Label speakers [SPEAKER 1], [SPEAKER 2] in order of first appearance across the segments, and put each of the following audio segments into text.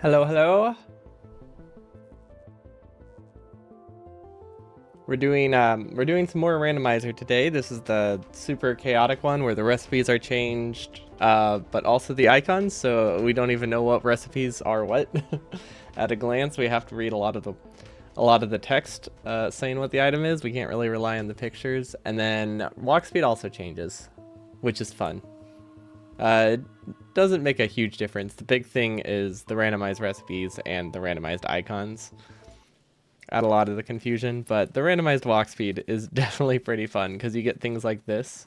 [SPEAKER 1] Hello, hello. We're doing some more randomizer today. This is the super chaotic one where the recipes are changed, but also the icons, so we don't even know what recipes are what. At a glance, we have to read a lot of the text saying what the item is. We can't really rely on the pictures, and then walk speed also changes, which is fun. It doesn't make a huge difference. The big thing is the randomized recipes and the randomized icons. Add a lot of the confusion, but the randomized walk speed is definitely pretty fun because you get things like this,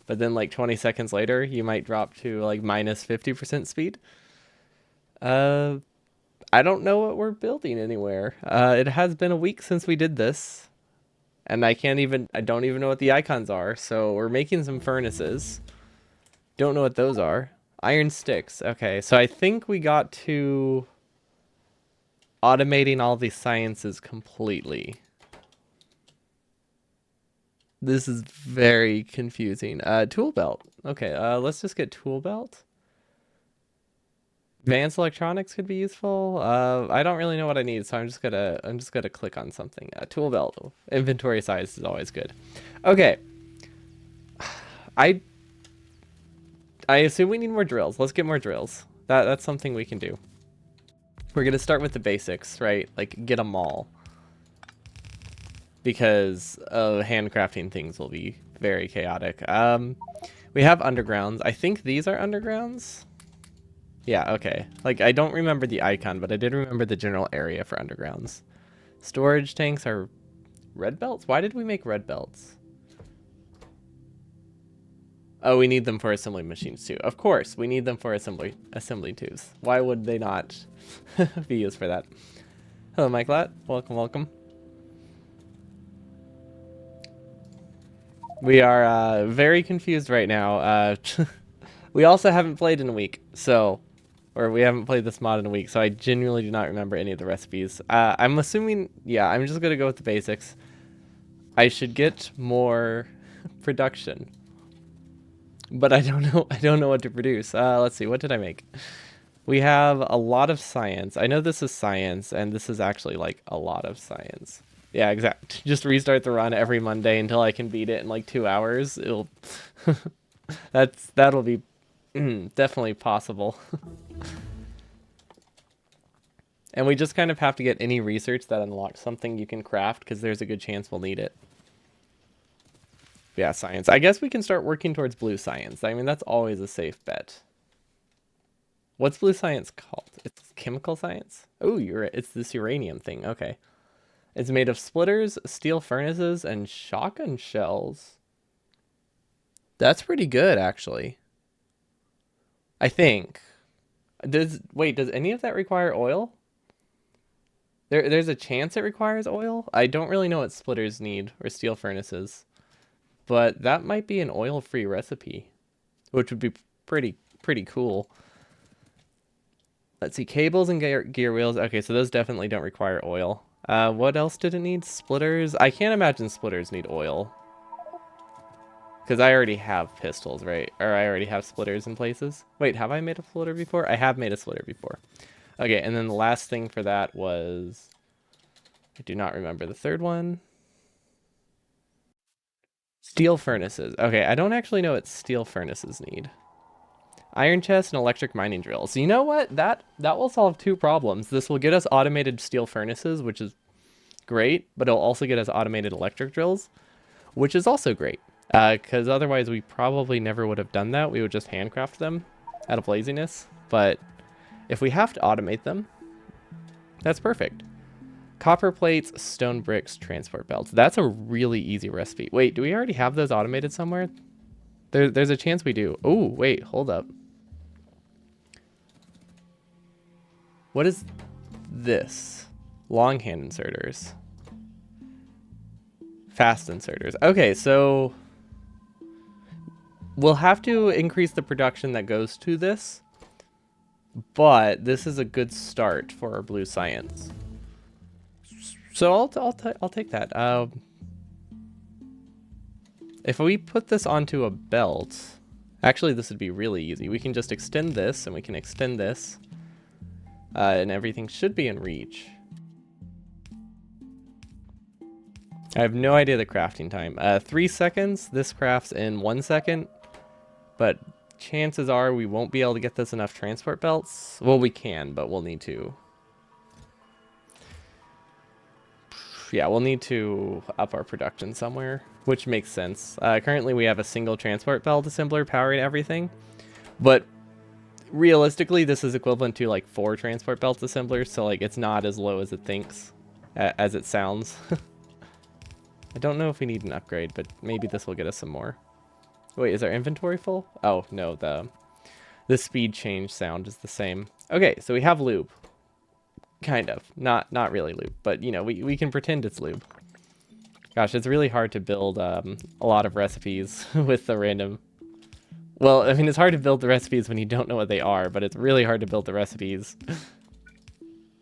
[SPEAKER 1] but then like 20 seconds later, you might drop to like minus 50% speed. Uh, I don't know what we're building anywhere. It has been a week since we did this, and I don't even know what the icons are, so we're making some furnaces. Don't know what those are. Iron sticks. Okay, so I think we got to automating all these sciences completely. This is very confusing. Tool belt. Okay, let's just get tool belt. Advanced electronics could be useful. I don't really know what I need, so I'm just gonna click on something. Tool belt. Inventory size is always good. Okay. I I assume we need more drills. Let's get more drills. That's something we can do. We're gonna start with the basics, right? Like get them all. Because handcrafting things will be very chaotic. We have undergrounds. I think these are undergrounds. Yeah, okay. Like, I don't remember the icon, but I did remember the general area for undergrounds. Storage tanks are red belts? Why did we make red belts? Oh, we need them for assembly machines too. Of course, we need them for assembly tubes. Why would they not be used for that? Hello, Mikelat. Welcome, welcome. We are very confused right now. We also haven't played in a week, or we haven't played this mod in a week, so I genuinely do not remember any of the recipes. I'm assuming, yeah, I'm just gonna go with the basics. I should get more production, but I don't know. I don't know what to produce. Let's see. What did I make? We have a lot of science. I know this is science, and this is actually like a lot of science. Yeah, exactly. Just restart the run every Monday until I can beat it in like 2 hours. It'll that'll be definitely possible. And we just kind of have to get any research that unlocks something you can craft because there's a good chance we'll need it. Yeah, science. I guess we can start working towards blue science. I mean, that's always a safe bet. What's blue science called? It's chemical science? Oh, it's this uranium thing. Okay. It's made of splitters, steel furnaces, and shotgun shells. That's pretty good, actually. I think. Wait, does any of that require oil? There's a chance it requires oil? I don't really know what splitters need or steel furnaces, but that might be an oil-free recipe, which would be pretty cool. Let's see, cables and gear wheels. Okay, so those definitely don't require oil. What else did it need? Splitters? I can't imagine splitters need oil. Because I already have pistols, right? Or I already have splitters in places. Wait, have I made a splitter before? I have made a splitter before. Okay, and then the last thing for that was... I do not remember the third one. Steel furnaces. Okay, I don't actually know what steel furnaces need. Iron chest and electric mining drills. So you know what? That will solve two problems. This will get us automated steel furnaces, which is great, but it'll also get us automated electric drills, which is also great. Because otherwise we probably never would have done that. We would just handcraft them out of laziness. But if we have to automate them, that's perfect. Copper plates, stone bricks, transport belts. That's a really easy recipe. Wait, do we already have those automated somewhere? There's a chance we do. Oh, wait, hold up. What is this? Long hand inserters. Fast inserters. Okay, so we'll have to increase the production that goes to this, but this is a good start for our blue science. So I'll take that. If we put this onto a belt, actually this would be really easy. We can just extend this and we can extend this. And everything should be in reach. I have no idea the crafting time. 3 seconds. This crafts in 1 second. But chances are we won't be able to get this enough transport belts. Well, we can, but we'll need to. Yeah, we'll need to up our production somewhere, which makes sense. Currently, we have a single transport belt assembler powering everything. But realistically, this is equivalent to like 4 transport belt assemblers. So like it's not as low as it thinks, as it sounds. I don't know if we need an upgrade, but maybe this will get us some more. Wait, is our inventory full? Oh, no, the speed change sound is the same. Okay, so we have lube. Kind of. Not really lube, but, you know, we can pretend it's lube. Gosh, it's really hard to build a lot of recipes with the random... Well, I mean, it's hard to build the recipes when you don't know what they are, but it's really hard to build the recipes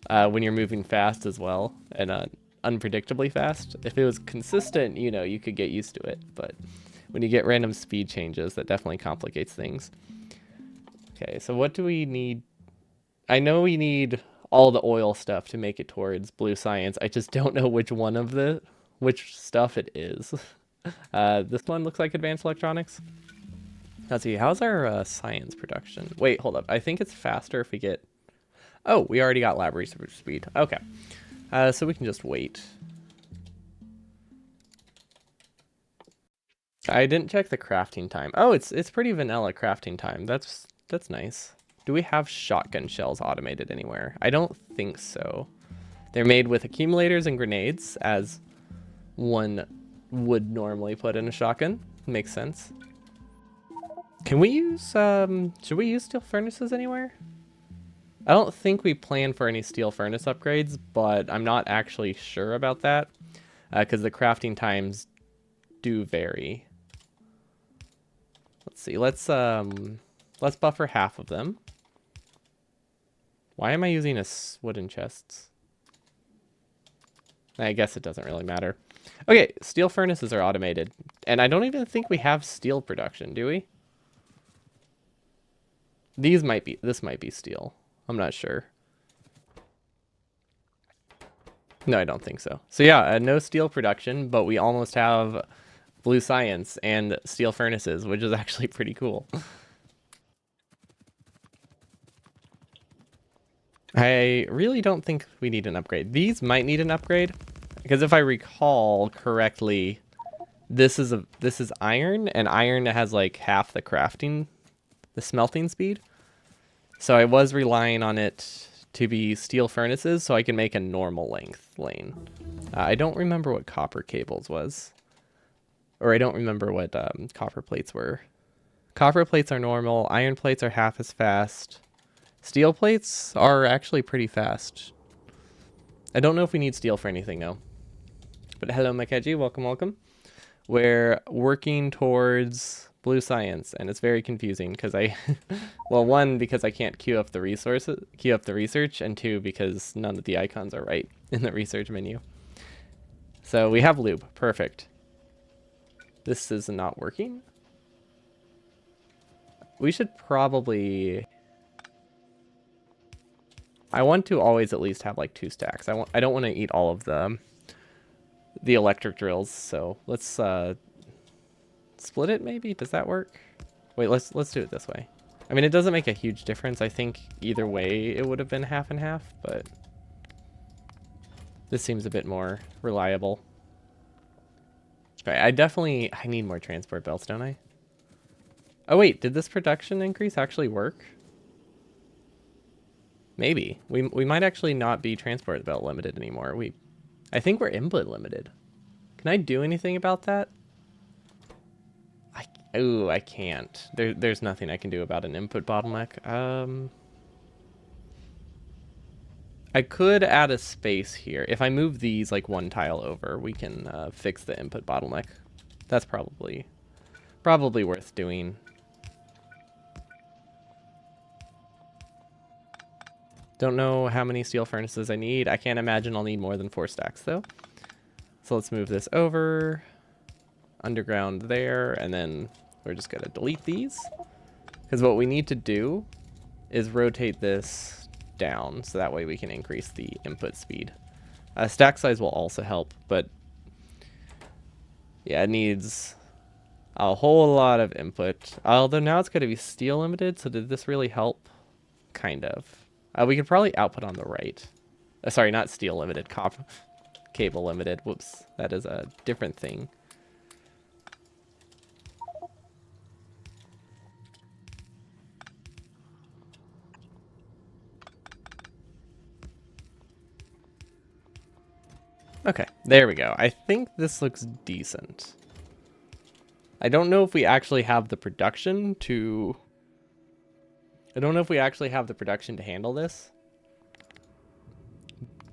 [SPEAKER 1] when you're moving fast as well, and unpredictably fast. If it was consistent, you know, you could get used to it, but when you get random speed changes, that definitely complicates things. Okay, so what do we need? I know we need all the oil stuff to make it towards blue science. I just don't know which stuff it is. This one looks like advanced electronics. Let's see, how's our science production? Wait, hold up. I think it's faster if we get... Oh, we already got lab research speed. Okay. So we can just wait. I didn't check the crafting time. Oh, it's pretty vanilla crafting time. That's nice. Do we have shotgun shells automated anywhere? I don't think so. They're made with accumulators and grenades, as one would normally put in a shotgun. Makes sense. Can we use, should we use steel furnaces anywhere? I don't think we plan for any steel furnace upgrades, but I'm not actually sure about that, because the crafting times do vary. Let's see, let's buffer half of them. Why am I using wooden chests? I guess it doesn't really matter. Okay, steel furnaces are automated, and I don't even think we have steel production, do we? This might be steel. I'm not sure. No, I don't think so. So yeah, no steel production, but we almost have blue science and steel furnaces, which is actually pretty cool. I really don't think we need an upgrade. These might need an upgrade, because if I recall correctly, this is iron, and iron has like half the smelting speed. So I was relying on it to be steel furnaces so I can make a normal length lane. I don't remember what copper cables was. Or I don't remember what copper plates were. Copper plates are normal. Iron plates are half as fast. Steel plates are actually pretty fast. I don't know if we need steel for anything, though. But hello, Makeji. Welcome, welcome. We're working towards blue science, and it's very confusing because well, one, because I can't queue up the research, and two, because none of the icons are right in the research menu. So we have lube. Perfect. This is not working. We should probably... I want to always at least have like 2 stacks. I don't want to eat all of the electric drills, so let's split it maybe. Does that work? Wait, let's do it this way. I mean, it doesn't make a huge difference. I think either way it would have been half and half, but this seems a bit more reliable. Okay, I need more transport belts, don't I? Oh wait, did this production increase actually work? Maybe. We might actually not be transport belt limited anymore. I think we're input limited. Can I do anything about that? I can't. There's nothing I can do about an input bottleneck. I could add a space here. If I move these like 1 tile over, we can fix the input bottleneck. That's probably worth doing. Don't know how many steel furnaces I need. I can't imagine I'll need more than 4 stacks though. So let's move this over. Underground there, and then we're just gonna delete these. Because what we need to do is rotate this down, so that way we can increase the input speed. Stack size will also help, but yeah, it needs a whole lot of input. Although now it's going to be steel limited, so did this really help? Kind of. We could probably output on the right. Sorry, not steel limited, cable limited. Whoops, that is a different thing. Okay, there we go. I think this looks decent. I don't know if we actually have the production to... I don't know if we actually have the production to handle this.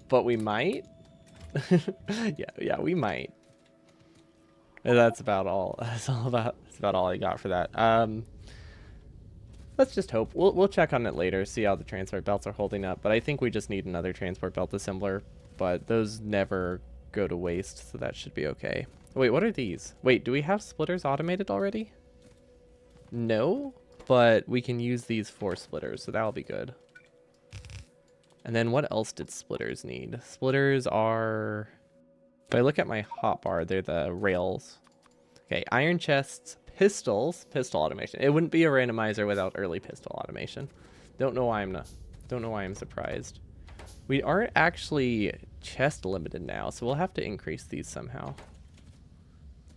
[SPEAKER 1] But we might. yeah, we might. And that's about all. That's about all I got for that. Let's just hope. We'll check on it later, see how the transport belts are holding up. But I think we just need another transport belt assembler. But those never go to waste, so that should be okay. Wait, what are these? Wait, do we have splitters automated already? No, but we can use these for splitters, so that'll be good. And then what else did splitters need? Splitters are... If I look at my hotbar, they're the rails. Okay, iron chests, pistols, pistol automation. It wouldn't be a randomizer without early pistol automation. Don't know why I'm surprised. We aren't actually chest limited now, so we'll have to increase these somehow.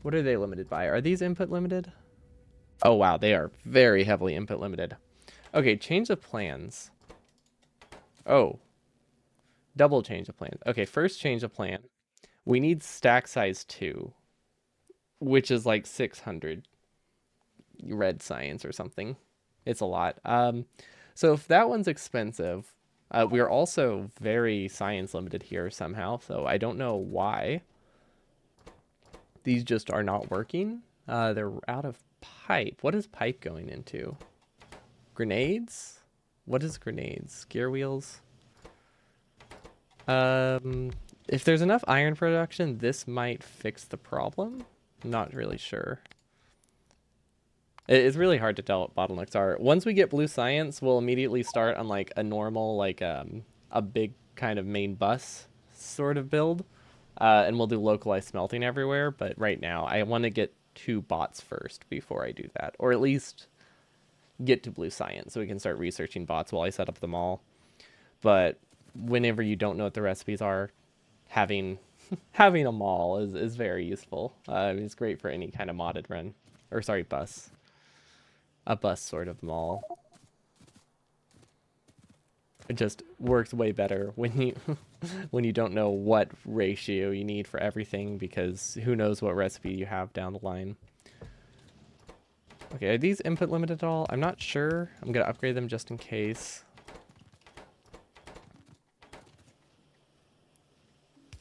[SPEAKER 1] What are they limited by? Are these input limited? Oh wow, they are very heavily input limited. Okay, change of plans. Oh. Double change of plans. Okay, first change of plan. We need stack size 2, which is like 600 red science or something. It's a lot. So if that one's expensive, we're also very science limited here somehow, so I don't know why. These just are not working. They're out of pipe. What is pipe going into? Grenades? What is grenades? Gear wheels? If there's enough iron production, this might fix the problem. I'm not really sure. It's really hard to tell what bottlenecks are. Once we get blue science, we'll immediately start on like a normal, like a big kind of main bus sort of build. And we'll do localized smelting everywhere. But right now, I want to get 2 bots first before I do that. Or at least get to blue science so we can start researching bots while I set up the mall. But whenever you don't know what the recipes are, having a mall is very useful. It's great for any kind of modded run. Or sorry, bus. A bus sort of mall. It just works way better when you when you don't know what ratio you need for everything, because who knows what recipe you have down the line. Okay, are these input limited at all? I'm not sure. I'm gonna upgrade them just in case.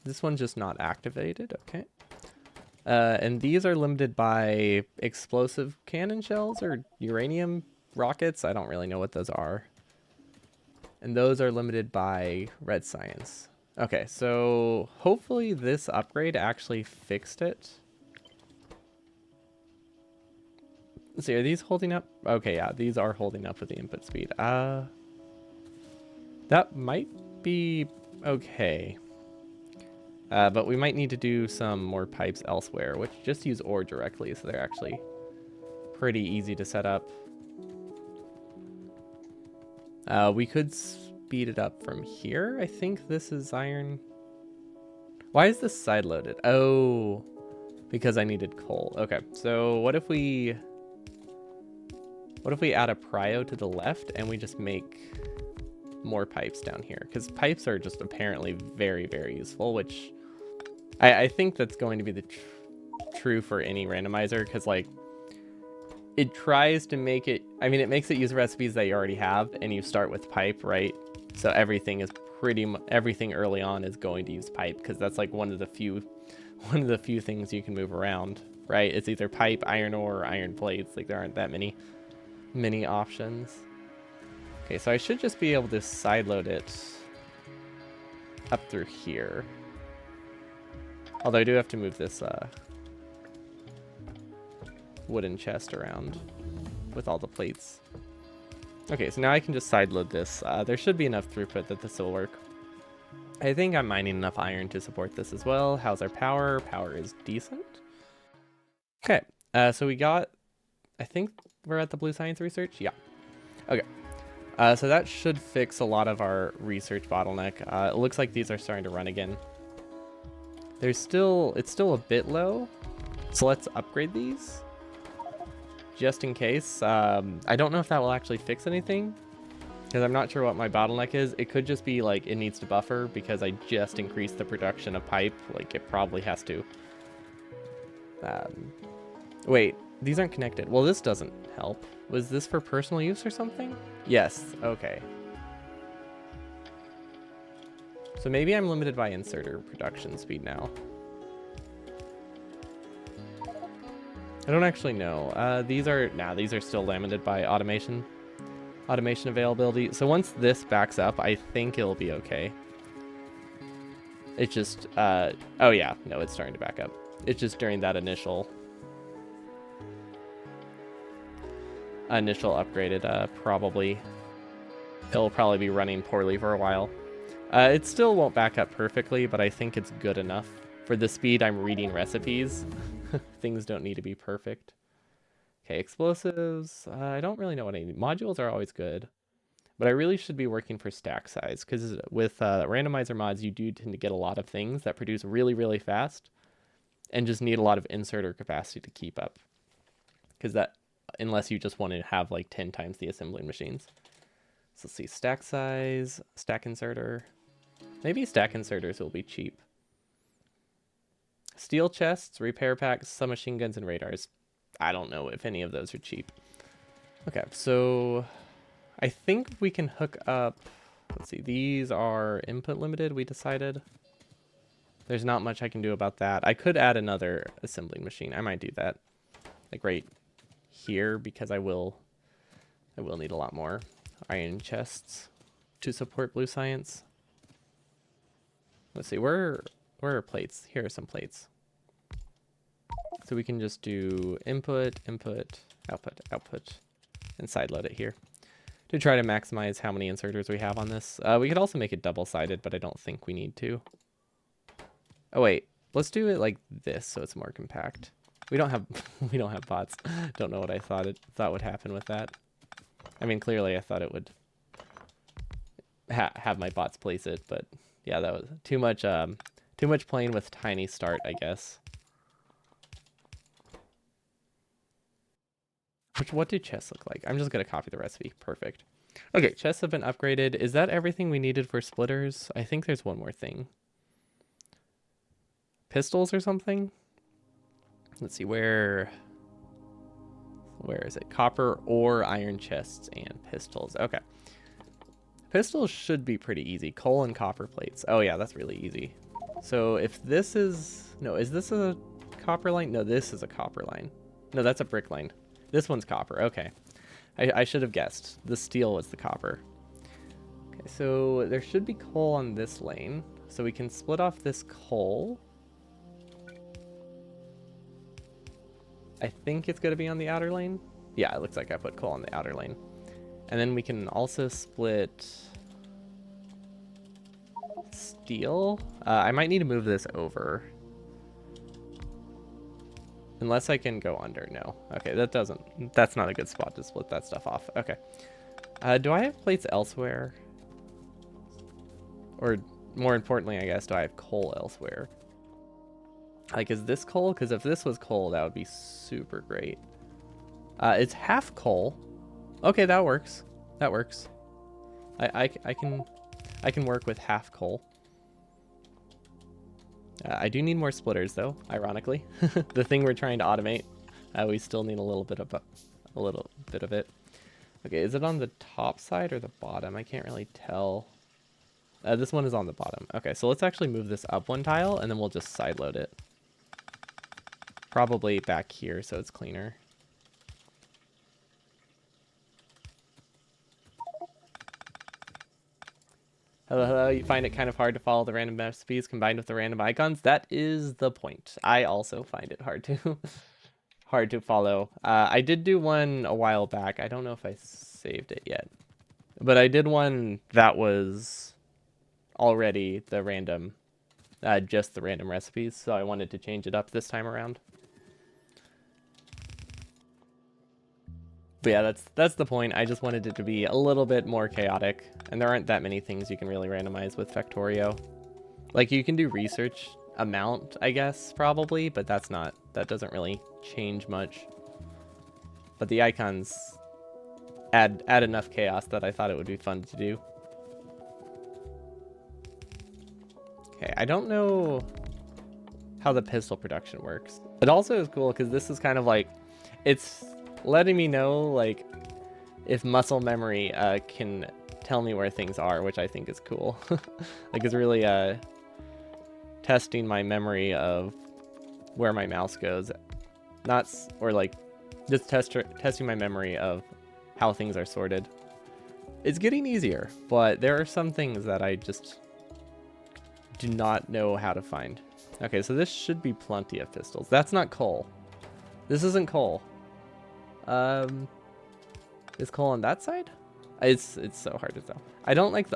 [SPEAKER 1] This one's just not activated. Okay. And these are limited by explosive cannon shells or uranium rockets. I don't really know what those are. And those are limited by red science. Okay, so hopefully this upgrade actually fixed it. Let's see, are these holding up? Okay, yeah, these are holding up with the input speed. That might be okay. But we might need to do some more pipes elsewhere, which just use ore directly, so they're actually pretty easy to set up. We could speed it up from here. I think this is iron. Why is this side loaded? Oh, because I needed coal. Okay, so what if we add a prio to the left and we just make more pipes down here? Because pipes are just apparently very, very useful, which I think that's going to be the true for any randomizer, because like it tries to make it, I mean, it makes it use recipes that you already have, and you start with pipe, right? So everything is everything early on is going to use pipe, because that's like one of the few things you can move around, right? It's either pipe, iron ore, or iron plates. Like there aren't that many options. Okay, so I should just be able to sideload it up through here. Although I do have to move this wooden chest around with all the plates. Okay, so now I can just sideload this. There should be enough throughput that this will work. I think I'm mining enough iron to support this as well. How's our power? Power is decent. Okay, so we got, I think we're at the blue science research? Yeah. Okay. So that should fix a lot of our research bottleneck. It looks like these are starting to run again. It's still a bit low, so let's upgrade these just in case. I don't know if that will actually fix anything because I'm not sure what my bottleneck is. It could just be like it needs to buffer because I just increased the production of pipe. Like it probably has to. Wait, these aren't connected. Well, this doesn't help. Was this for personal use or something? Yes, okay. So maybe I'm limited by inserter production speed now. I don't actually know. These are still limited by automation availability. So once this backs up, I think it'll be okay. It's just, oh yeah, no, it's starting to back up. It's just during that initial upgraded, it'll probably be running poorly for a while. It still won't back up perfectly, but I think it's good enough. For the speed I'm reading recipes, things don't need to be perfect. Okay, explosives. I don't really know what I need. Modules are always good, but I really should be working for stack size because with randomizer mods, you do tend to get a lot of things that produce really, really fast and just need a lot of inserter capacity to keep up. Because that, unless you just want to have like 10 times the assembling machines. So let's see, stack size, stack inserter. Maybe stack inserters will be cheap. Steel chests, repair packs, submachine guns, and radars. I don't know if any of those are cheap. Okay, so I think we can hook up, let's see, these are input limited, we decided. There's not much I can do about that. I could add another assembling machine. I might do that. Like right here, because I will need a lot more iron chests to support blue science. Let's see, where are plates? Here are some plates. So we can just do input, input, output, output, and sideload it here to try to maximize how many inserters we have on this. We could also make it double-sided, but I don't think we need to. Oh wait, let's do it like this so it's more compact. We don't have bots. Don't know what I thought would happen with that. I mean, clearly I thought it would have my bots place it, but yeah, that was too much playing with tiny start, I guess. What do chests look like? I'm just gonna copy the recipe. Perfect. Okay, chests have been upgraded. Is that everything we needed for splitters? I think there's one more thing. Pistols or something? Let's see, where is it? Copper or iron chests and pistols. Okay. Pistols should be pretty easy. Coal and copper plates. Oh yeah, that's really easy. So if this is... No, is this a copper line? No, this is a copper line. No, that's a brick line. This one's copper. Okay. I should have guessed. The steel was the copper. Okay, so there should be coal on this lane. So we can split off this coal. I think it's going to be on the outer lane. Yeah, it looks like I put coal on the outer lane. And then we can also split steel. I might need to move this over. Unless I can go under. No. Okay, that's not a good spot to split that stuff off. Okay. Do I have plates elsewhere? Or more importantly, I guess, do I have coal elsewhere? Like, is this coal? Because if this was coal, that would be super great. It's half coal. Okay, that works. That works. I can work with half coal. I do need more splitters, though. Ironically, the thing we're trying to automate, we still need a little bit of it. Okay, is it on the top side or the bottom? I can't really tell. This one is on the bottom. Okay, so let's actually move this up one tile, and then we'll just sideload it. Probably back here, so it's cleaner. Hello, hello. You find it kind of hard to follow the random recipes combined with the random icons? That is the point. I also find it hard to follow. I did do one a while back. I don't know if I saved it yet. But I did one that was already the random, just the random recipes, so I wanted to change it up this time around. But yeah, that's the point. I just wanted it to be a little bit more chaotic, and there aren't that many things you can really randomize with Factorio. Like, you can do research amount, I guess, probably, but that doesn't really change much. But the icons add enough chaos that I thought it would be fun to do. Okay, I don't know how the pistol production works. It also is cool because this is kind of like, it's letting me know, like, if muscle memory can tell me where things are, which I think is cool. Like, it's really testing my memory of where my mouse goes. Or like, just testing my memory of how things are sorted. It's getting easier, but there are some things that I just do not know how to find. Okay, so this should be plenty of pistols. That's not coal. This isn't coal. Is coal on that side? It's so hard to tell. I don't like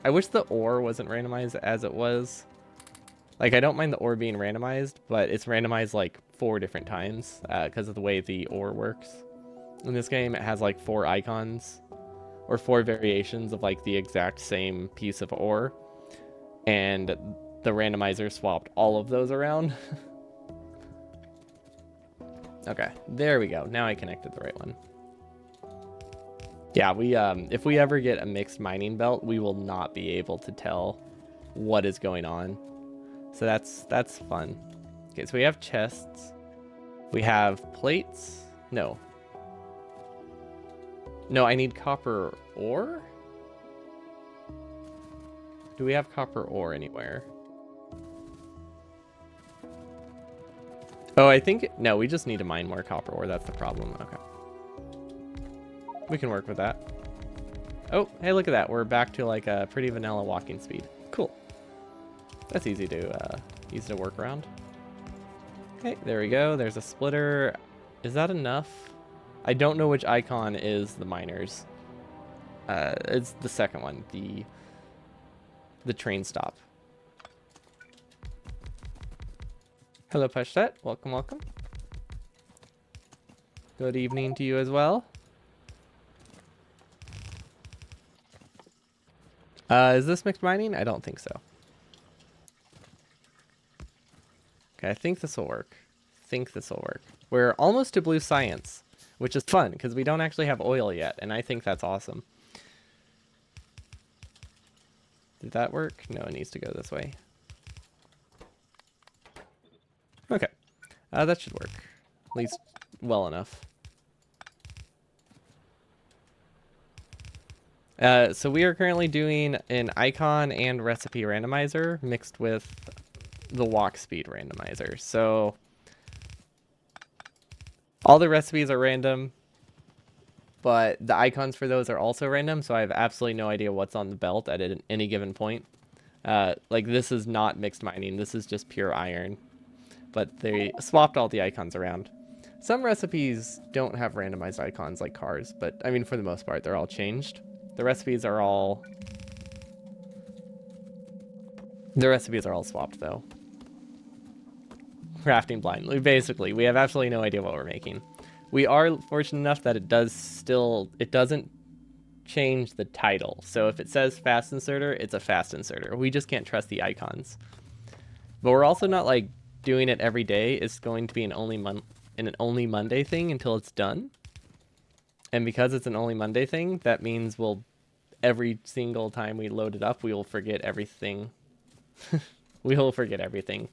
[SPEAKER 1] I wish the ore wasn't randomized as it was. Like, I don't mind the ore being randomized, but it's randomized like 4 different times because of the way the ore works. In this game, it has like 4 icons or 4 variations of like the exact same piece of ore, and the randomizer swapped all of those around. Okay, there we go. Now I connected the right one. Yeah, if we ever get a mixed mining belt, we will not be able to tell what is going on. So that's fun. Okay, so we have chests. We have plates. No, I need copper ore? Do we have copper ore anywhere? Oh, I think, no, we just need to mine more copper ore. That's the problem. Okay. We can work with that. Oh, hey, look at that. We're back to like a pretty vanilla walking speed. Cool. That's easy to work around. Okay, there we go. There's a splitter. Is that enough? I don't know which icon is the miners. It's the second one, the train stop. Hello, Pashtet. Welcome, welcome. Good evening to you as well. Is this mixed mining? I don't think so. Okay, I think this will work. We're almost to blue science, which is fun because we don't actually have oil yet, and I think that's awesome. Did that work? No, it needs to go this way. Okay, that should work, at least well enough. So we are currently doing an icon and recipe randomizer mixed with the walk speed randomizer. So all the recipes are random, but the icons for those are also random, so I have absolutely no idea what's on the belt at any given point. Like, this is not mixed mining, this is just pure iron. But they swapped all the icons around. Some recipes don't have randomized icons like cars, but I mean, for the most part, they're all changed. The recipes are all swapped, though. Crafting blindly. Basically, we have absolutely no idea what we're making. We are fortunate enough that it doesn't change the title. So if it says fast inserter, it's a fast inserter. We just can't trust the icons. But we're also not like doing it every day. It's going to be an only Monday thing until it's done. And because it's an only Monday thing, that means every single time we load it up, we will forget everything. We will forget everything.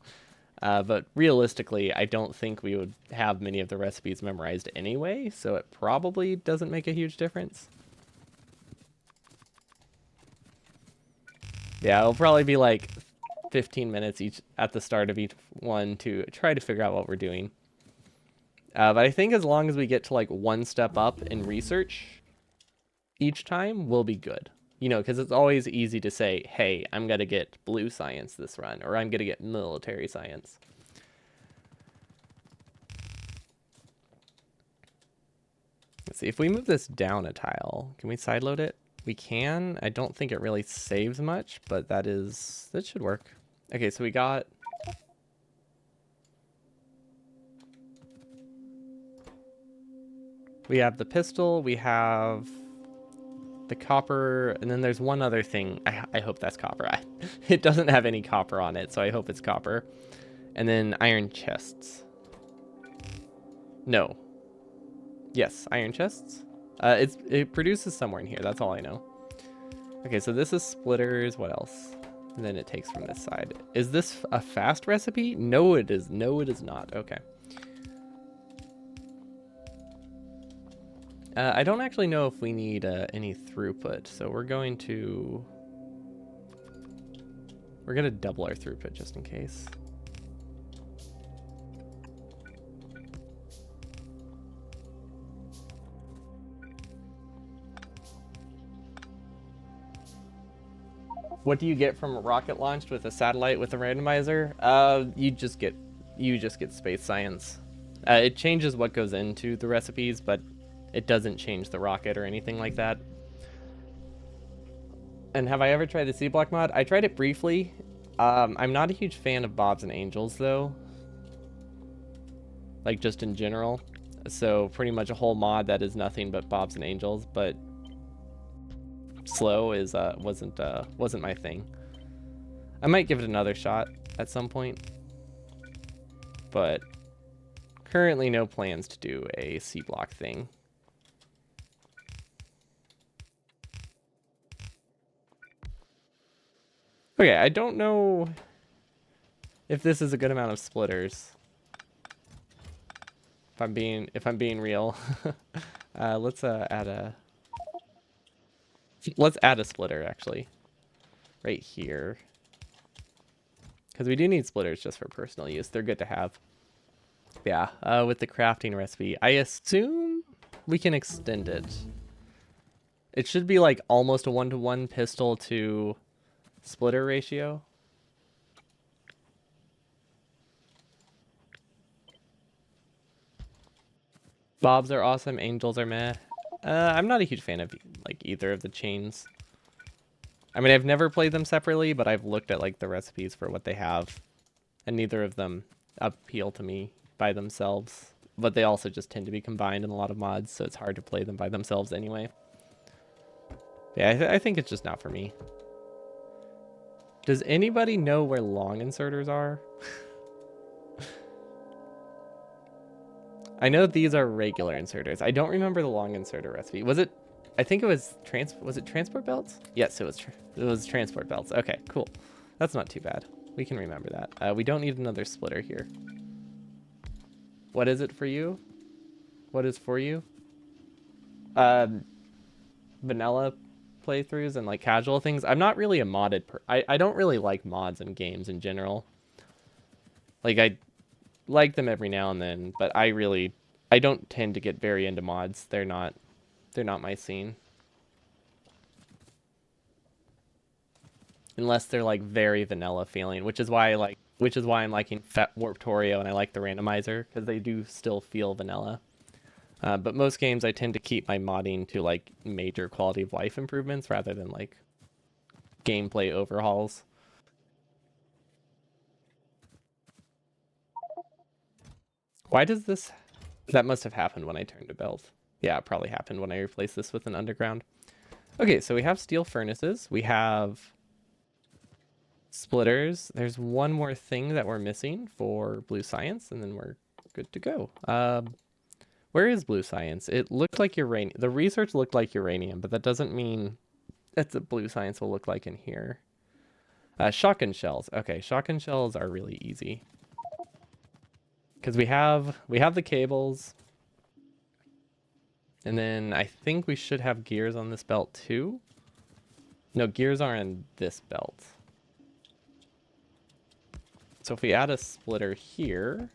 [SPEAKER 1] But realistically, I don't think we would have many of the recipes memorized anyway, so it probably doesn't make a huge difference. Yeah, it'll probably be like 15 minutes each at the start of each one to try to figure out what we're doing. But I think as long as we get to like one step up in research each time, we'll be good. You know, because it's always easy to say, hey, I'm going to get blue science this run, or I'm going to get military science. Let's see, if we move this down a tile, can we sideload it? We can. I don't think it really saves much, but that should work. Okay, so we have the pistol, we have the copper, and then there's one other thing. I hope that's copper. It doesn't have any copper on it, so I hope it's copper. And then iron chests. No. Yes, iron chests. It produces somewhere in here. That's all I know. Okay, so this is splitters. What else? And then it takes from this side. Is this a fast recipe? No, it is. No, it is not. Okay. I don't actually know if we need any throughput, so we're gonna double our throughput just in case. What do you get from a rocket launched with a satellite with a randomizer? You just get space science. It changes what goes into the recipes, but it doesn't change the rocket or anything like that. And have I ever tried the C block mod? I tried it briefly. I'm not a huge fan of Bobs and Angels though. Like just in general. So pretty much a whole mod that is nothing but Bobs and Angels, but slow is wasn't my thing. I might give it another shot at some point, but currently no plans to do a C block thing. Okay, I don't know if this is a good amount of splitters. If I'm being real. Let's add a splitter actually. Right here. Because we do need splitters just for personal use. They're good to have. Yeah, with the crafting recipe. I assume we can extend it. It should be like almost a 1-to-1 pistol to splitter ratio. Bobs are awesome, angels are meh. I'm not a huge fan of like either of the chains. I mean, I've never played them separately, but I've looked at like the recipes for what they have, and neither of them appeal to me by themselves. But they also just tend to be combined in a lot of mods, so it's hard to play them by themselves anyway. Yeah, I think it's just not for me. Does anybody know where long inserters are? I know these are regular inserters. I don't remember the long inserter recipe. Was it? I think it was was it transport belts? Yes, it was transport belts. Okay, cool. That's not too bad. We can remember that. We don't need another splitter here. What is it for you? What is for you? Vanilla playthroughs and like casual things. I'm not really a modded I don't really like mods in games in general. Like I like them every now and then, but I don't tend to get very into mods. They're not my scene. Unless they're like very vanilla feeling, which is why I'm liking Warp Torio and I like the randomizer because they do still feel vanilla. But most games I tend to keep my modding to like major quality of life improvements rather than like gameplay overhauls. Why does this... That must have happened when I turned to belt. Yeah, it probably happened when I replaced this with an underground. Okay, so we have steel furnaces. We have splitters. There's one more thing that we're missing for blue science, and then we're good to go. Where is blue science? It looked like uranium. The research looked like uranium, but that doesn't mean that's what blue science will look like in here. Shotgun shells. Okay, shotgun shells are really easy. Because we have the cables. And then I think we should have gears on this belt too. No, gears are in this belt. So if we add a splitter here,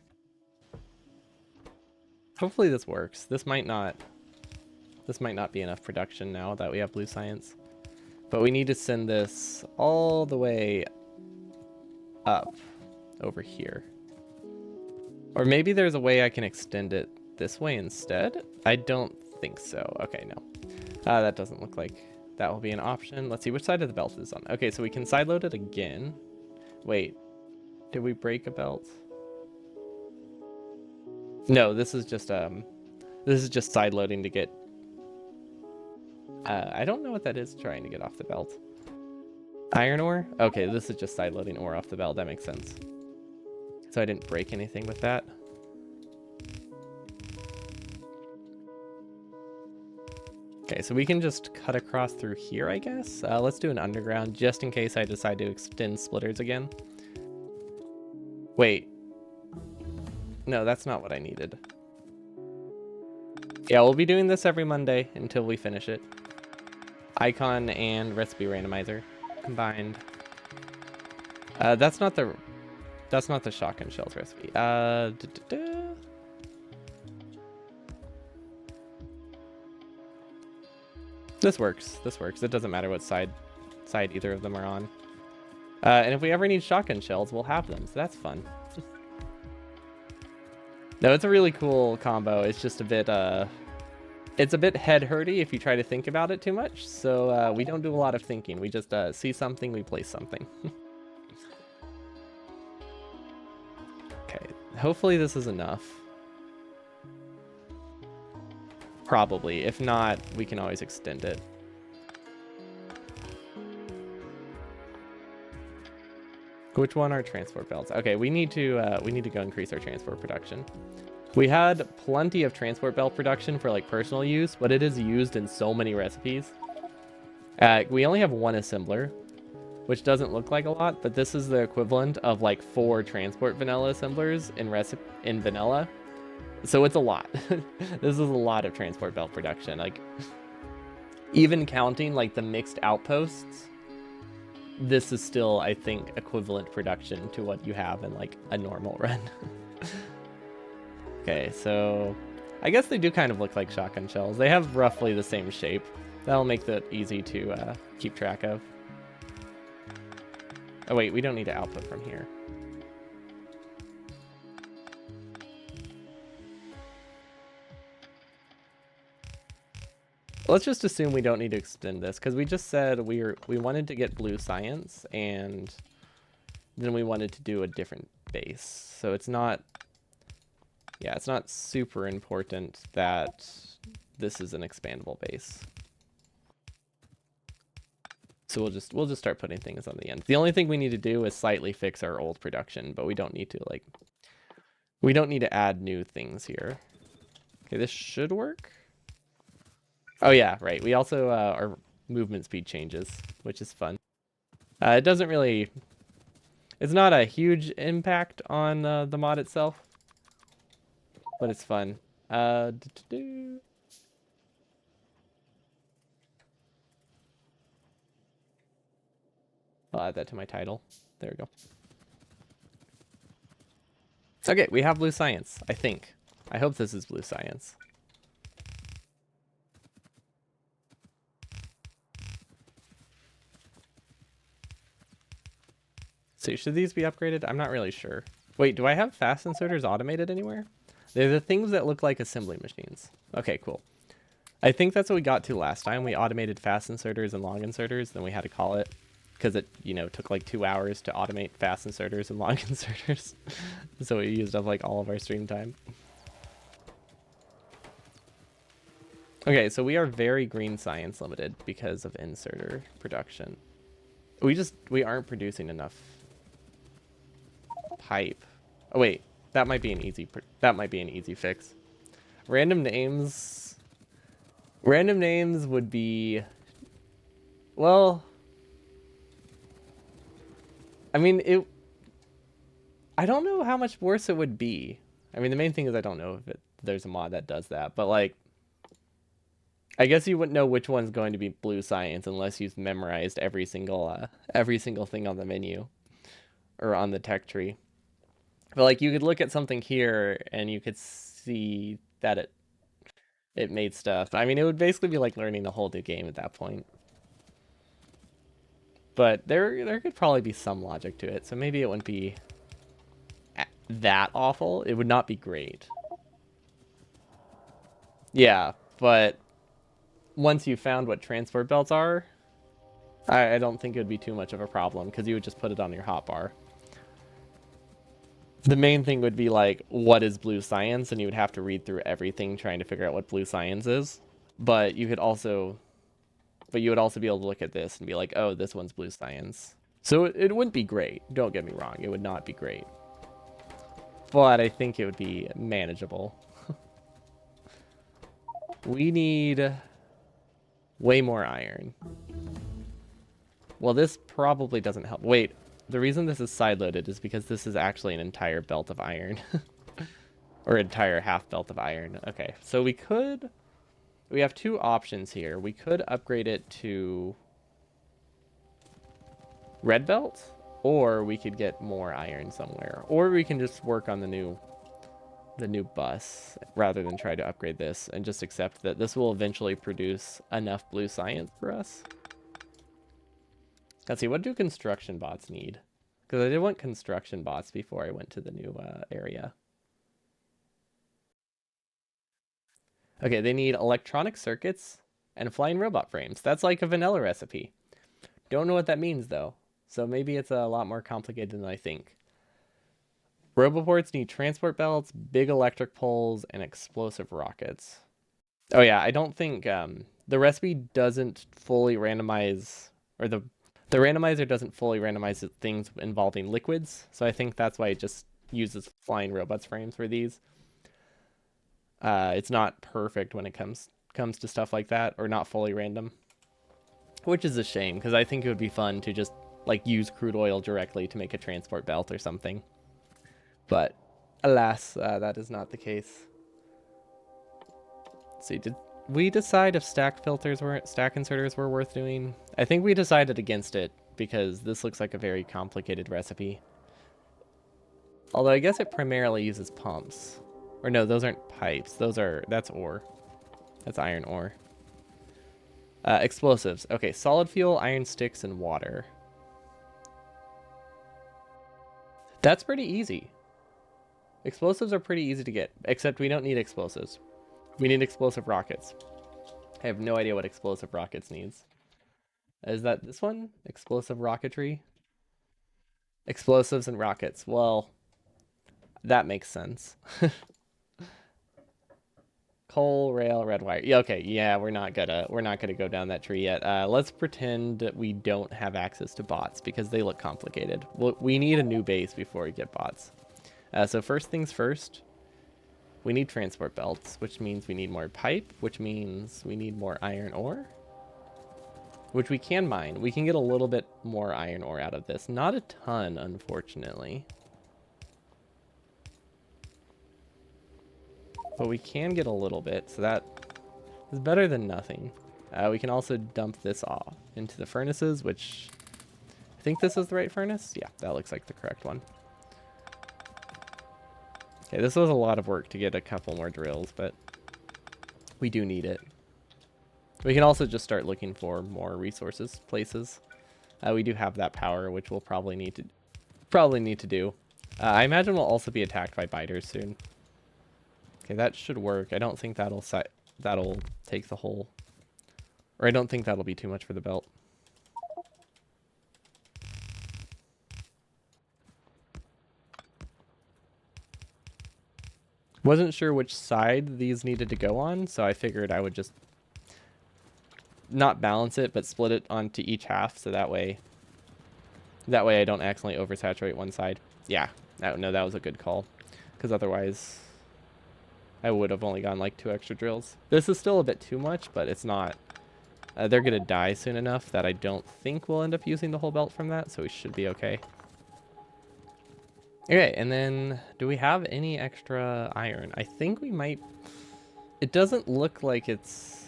[SPEAKER 1] hopefully this works. This might not be enough production now that we have blue science. But we need to send this all the way up over here. Or maybe there's a way I can extend it this way instead. I don't think so. Okay, no. That doesn't look like that will be an option. Let's see which side of the belt is on. Okay, so we can side load it again. Wait, did we break a belt? No, this is just side loading to get. I don't know what that is trying to get off the belt. Iron ore? Okay, this is just side loading ore off the belt. That makes sense. So I didn't break anything with that. Okay, so we can just cut across through here, I guess. Let's do an underground just in case I decide to extend splitters again. Wait. No, that's not what I needed. Yeah, we'll be doing this every Monday until we finish it. Icon and recipe randomizer combined. That's not the shotgun shells recipe. This works. This works. It doesn't matter what side either of them are on. And if we ever need shotgun shells, we'll have them. So that's fun. No, it's a really cool combo. It's just a bit it's a bit head hurty if you try to think about it too much. So we don't do a lot of thinking. We just see something, we place something. Okay, hopefully this is enough. Probably. If not, we can always extend it. Which one are transport belts? Okay, we need to go increase our transport production. We had plenty of transport belt production for like personal use, but it is used in so many recipes. We only have one assembler, which doesn't look like a lot, but this is the equivalent of like 4 transport vanilla assemblers in vanilla. So it's a lot. This is a lot of transport belt production. Like, even counting like the mixed outposts, this is still, I think, equivalent production to what you have in like a normal run. Okay, so I guess they do kind of look like shotgun shells. They have roughly the same shape. That'll make that easy to keep track of. Oh wait, we don't need to output from here. Let's just assume we don't need to extend this, because we just said we wanted to get blue science, and then we wanted to do a different base. So it's not, yeah, it's not super important that this is an expandable base. So we'll just start putting things on the end. The only thing we need to do is slightly fix our old production, but we don't need to we don't need to add new things here. Okay, this should work. Oh yeah, right. We also our movement speed changes, which is fun. It doesn't really, it's not a huge impact on the mod itself, but it's fun. I'll add that to my title. There we go. Okay, we have blue science, I think. I hope this is blue science. So should these be upgraded? I'm not really sure. Wait, do I have fast inserters automated anywhere? They're the things that look like assembly machines. Okay, cool. I think that's what we got to last time. We automated fast inserters and long inserters, then we had to call it, because it, you know, took like 2 hours to automate fast inserters and long inserters. So we used up like all of our stream time. Okay, so we are very green science limited because of inserter production. We aren't producing enough pipe. Oh wait, that might be an easy fix. Random names would be, well, I mean, I don't know how much worse it would be. I mean, the main thing is I don't know if there's a mod that does that, but like, I guess you wouldn't know which one's going to be blue science unless you've memorized every single thing on the menu or on the tech tree. But like, you could look at something here and you could see that it made stuff. I mean, it would basically be like learning a whole new game at that point. But there could probably be some logic to it, so maybe it wouldn't be that awful. It would not be great. Yeah, but once you found what transport belts are, I don't think it would be too much of a problem because you would just put it on your hotbar. The main thing would be like, what is blue science? And you would have to read through everything trying to figure out what blue science is. But you could also, but you would also be able to look at this and be like, oh, this one's blue science. So it wouldn't be great. Don't get me wrong. It would not be great. But I think it would be manageable. We need way more iron. Well, this probably doesn't help. Wait, the reason this is side-loaded is because this is actually an entire belt of iron. Or entire half belt of iron. Okay, so we have two options here. We could upgrade it to red belt, or we could get more iron somewhere. Or we can just work on the new bus rather than try to upgrade this and just accept that this will eventually produce enough blue science for us. Let's see, what do construction bots need? Because I did want construction bots before I went to the new area. Okay, they need electronic circuits and flying robot frames. That's like a vanilla recipe. Don't know what that means though. So maybe it's a lot more complicated than I think. Roboports need transport belts, big electric poles, and explosive rockets. Oh yeah, I don't think the recipe doesn't fully randomize, or the randomizer doesn't fully randomize things involving liquids. So I think that's why it just uses flying robots frames for these. It's not perfect when it comes to stuff like that, or not fully random, which is a shame because I think it would be fun to just like use crude oil directly to make a transport belt or something. But alas, that is not the case. Let's see, did we decide if stack inserters were worth doing? I think we decided against it because this looks like a very complicated recipe. Although I guess it primarily uses pumps. Or no, those aren't pipes. That's ore. That's iron ore. Explosives. Okay, solid fuel, iron sticks, and water. That's pretty easy. Explosives are pretty easy to get, except we don't need explosives. We need explosive rockets. I have no idea what explosive rockets needs. Is that this one? Explosive rocketry? Explosives and rockets. Well, that makes sense. Coal, rail, red wire. Yeah, okay, yeah, we're not gonna go down that tree yet. Let's pretend that we don't have access to bots because they look complicated. We need a new base before we get bots. So first things first, we need transport belts, which means we need more pipe, which means we need more iron ore, which we can mine. We can get a little bit more iron ore out of this. Not a ton, unfortunately. But we can get a little bit, so that is better than nothing. We can also dump this off into the furnaces, which I think this is the right furnace. Yeah, that looks like the correct one. Okay, this was a lot of work to get a couple more drills, but we do need it. We can also just start looking for more resources, places. We do have that power, which we'll probably need to do. I imagine we'll also be attacked by biters soon. Okay, that should work. I don't think that'll take the whole, or I don't think that'll be too much for the belt. Wasn't sure which side these needed to go on, so I figured I would just not balance it, but split it onto each half, so that way I don't accidentally oversaturate one side. Yeah, no, that was a good call, because otherwise I would have only gotten like 2 extra drills. This is still a bit too much, but it's not. They're going to die soon enough that I don't think we'll end up using the whole belt from that, so we should be okay. Okay, and then do we have any extra iron? I think we might. It doesn't look like it's.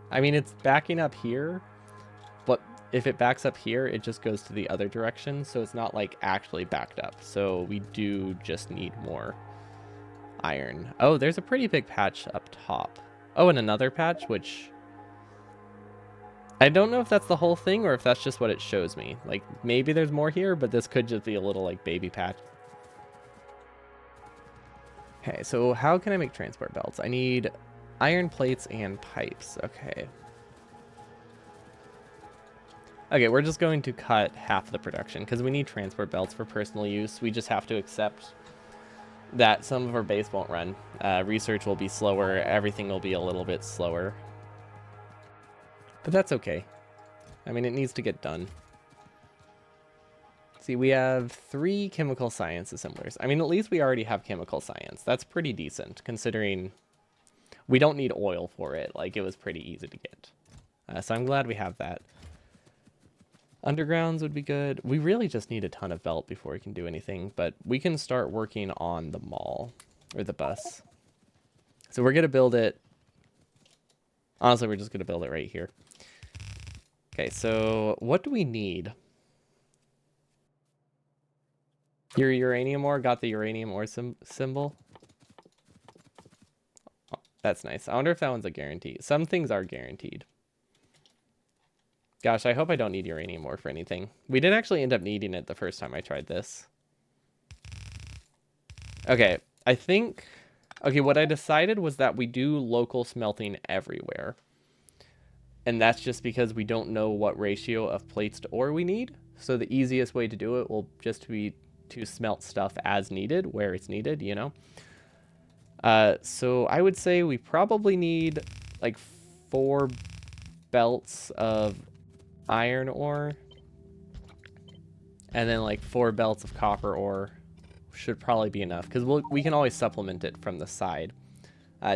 [SPEAKER 1] I mean, it's backing up here, but if it backs up here, it just goes to the other direction, so it's not like actually backed up. So we do just need more iron. Oh, there's a pretty big patch up top. Oh, and another patch, which I don't know if that's the whole thing or if that's just what it shows me. Like, maybe there's more here, but this could just be a little, like, baby patch. Okay, so how can I make transport belts? I need Iron plates and pipes. Okay. Okay, we're just going to cut half the production because we need transport belts for personal use. We just have to accept that some of our base won't run. Research will be slower. Everything will be a little bit slower. But that's okay. I mean, it needs to get done. See, we have 3 chemical science assemblers. I mean, at least we already have chemical science. That's pretty decent, considering we don't need oil for it. Like, it was pretty easy to get. So I'm glad we have that. Undergrounds would be good. We really just need a ton of belt before we can do anything, but we can start working on the mall, or the bus. So we're going to build it. Honestly, we're just going to build it right here. Okay, so what do we need? Your uranium ore, got the uranium ore symbol. Oh, that's nice. I wonder if that one's a guarantee. Some things are guaranteed. Gosh, I hope I don't need uranium ore for anything. We did actually end up needing it the first time I tried this. Okay, I think... Okay, what I decided was that we do local smelting everywhere. And that's just because we don't know what ratio of plates to ore we need. So the easiest way to do it will just be to smelt stuff as needed, where it's needed, you know? So I would say we probably need like 4 belts of iron ore. And then like 4 belts of copper ore should probably be enough, because we can always supplement it from the side.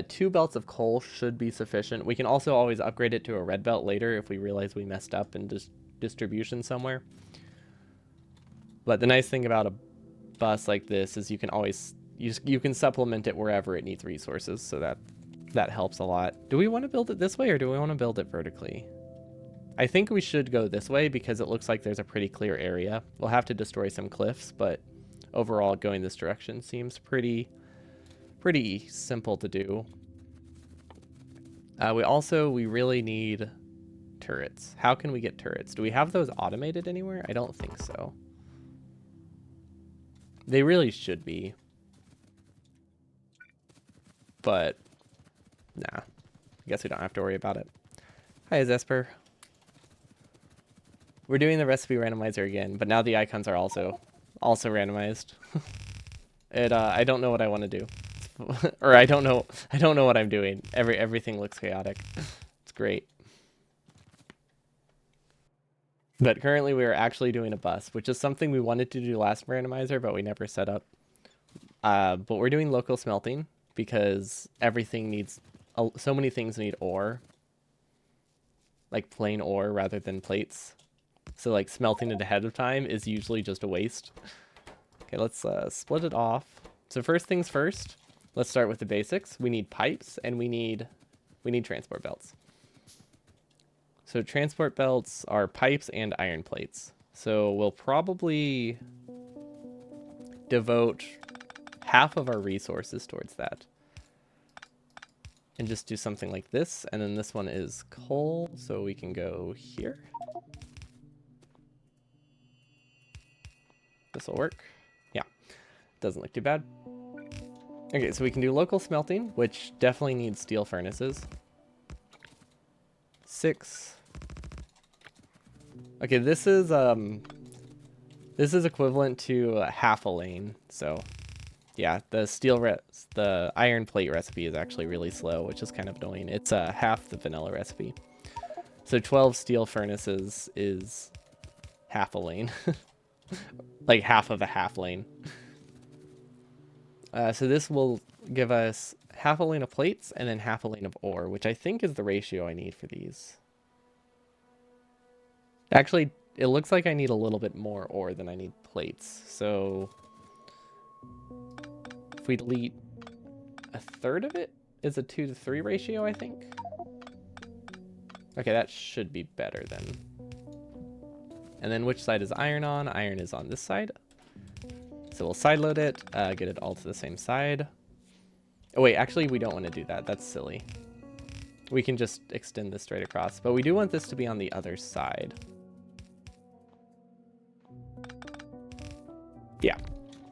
[SPEAKER 1] 2 belts of coal should be sufficient. We can also always upgrade it to a red belt later if we realize we messed up in distribution somewhere. But the nice thing about a bus like this is you can always you can supplement it wherever it needs resources, so that helps a lot. Do we want to build it this way or do we want to build it vertically? I think we should go this way because it looks like there's a pretty clear area. We'll have to destroy some cliffs, but overall going this direction seems pretty simple to do. We really need turrets. How can we get turrets? Do we have those automated anywhere? I don't think so. They really should be. But, nah. I guess we don't have to worry about it. Hi, Zesper. We're doing the recipe randomizer again, but now the icons are also randomized. I don't know what I want to do. Or I don't know what I'm doing. Everything looks chaotic. It's great. But currently we are actually doing a bus, which is something we wanted to do last randomizer, but we never set up. But we're doing local smelting because everything needs, so many things need ore. Like plain ore rather than plates. So like smelting it ahead of time is usually just a waste. Okay, let's split it off. So first things first, let's start with the basics. We need pipes and we need transport belts. So transport belts are pipes and iron plates. So we'll probably devote half of our resources towards that. And just do something like this. And then this one is coal, so we can go here. This will work. Yeah, doesn't look too bad. Okay, so we can do local smelting, which definitely needs steel furnaces. 6. Okay, this is equivalent to half a lane. So, yeah, the iron plate recipe is actually really slow, which is kind of annoying. It's half the vanilla recipe. So 12 steel furnaces is half a lane. Like half of a half lane. So this will give us half a lane of plates and then half a lane of ore, which I think is the ratio I need for these. Actually, it looks like I need a little bit more ore than I need plates. So if we delete a third of it, is a 2-to-3 ratio, I think. Okay, that should be better then. And then which side is iron on? Iron is on this side. So we'll sideload it, get it all to the same side. Oh wait, actually we don't want to do that. That's silly. We can just extend this straight across, but we do want this to be on the other side. Yeah,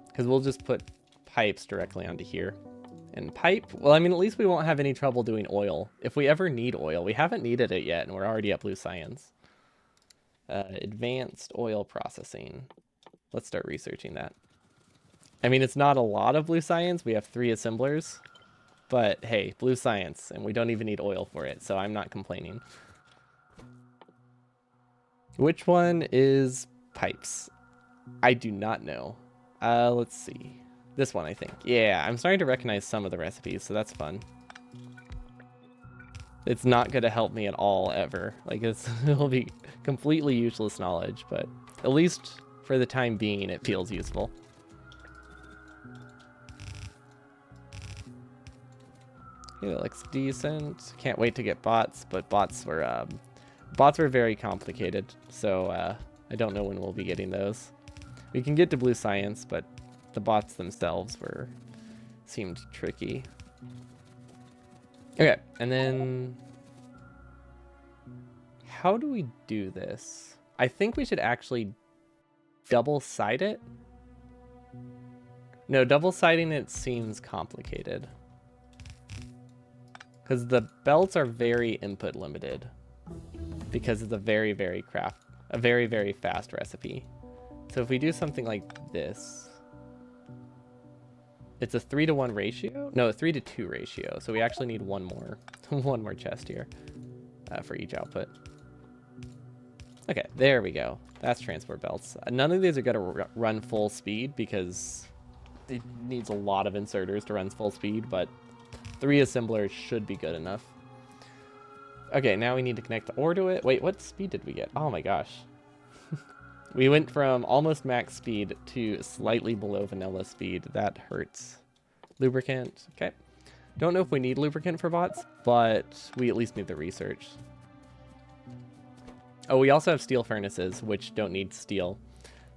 [SPEAKER 1] because we'll just put pipes directly onto here. And pipe, well, I mean, at least we won't have any trouble doing oil. If we ever need oil, we haven't needed it yet, and we're already at blue science. Advanced oil processing. Let's start researching that. I mean, it's not a lot of blue science. We have 3 assemblers. But hey, blue science, and we don't even need oil for it, so I'm not complaining. Which one is pipes? I do not know. Let's see. This one, I think. Yeah, I'm starting to recognize some of the recipes, so that's fun. It's not going to help me at all, ever. Like, it'll be completely useless knowledge, but at least for the time being, it feels useful. Okay, that looks decent. Can't wait to get bots, but bots were very complicated, so I don't know when we'll be getting those. We can get to blue science, but the bots themselves seemed tricky. Okay, and then how do we do this? I think we should actually double-side it. No, double-siding it seems complicated. Because the belts are very input limited. Because it's a very, very fast recipe. So if we do something like this, it's a 3-to-1 ratio. No, a 3-to-2 ratio. So we actually need one more chest here for each output. Okay, there we go. That's transport belts. None of these are going to run full speed because it needs a lot of inserters to run full speed, but 3 assemblers should be good enough. Okay, now we need to connect the ore to it. Wait, what speed did we get? Oh my gosh. We went from almost max speed to slightly below vanilla speed. That hurts. Lubricant. Okay. Don't know if we need lubricant for bots, but we at least need the research. Oh, we also have steel furnaces, which don't need steel.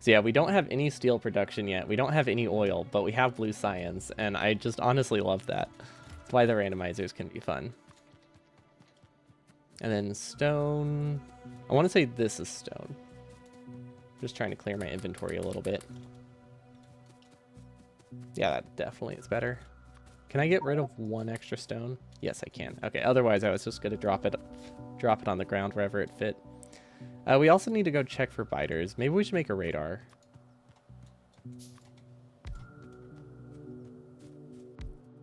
[SPEAKER 1] So yeah, we don't have any steel production yet. We don't have any oil, but we have blue science, and I just honestly love that. That's why the randomizers can be fun. And then stone. I want to say this is stone. Just trying to clear my inventory a little bit. Yeah, that definitely is better. Can I get rid of 1 extra stone? Yes, I can. Okay, otherwise I was just going to drop it on the ground wherever it fit. We also need to go check for biters. Maybe we should make a radar.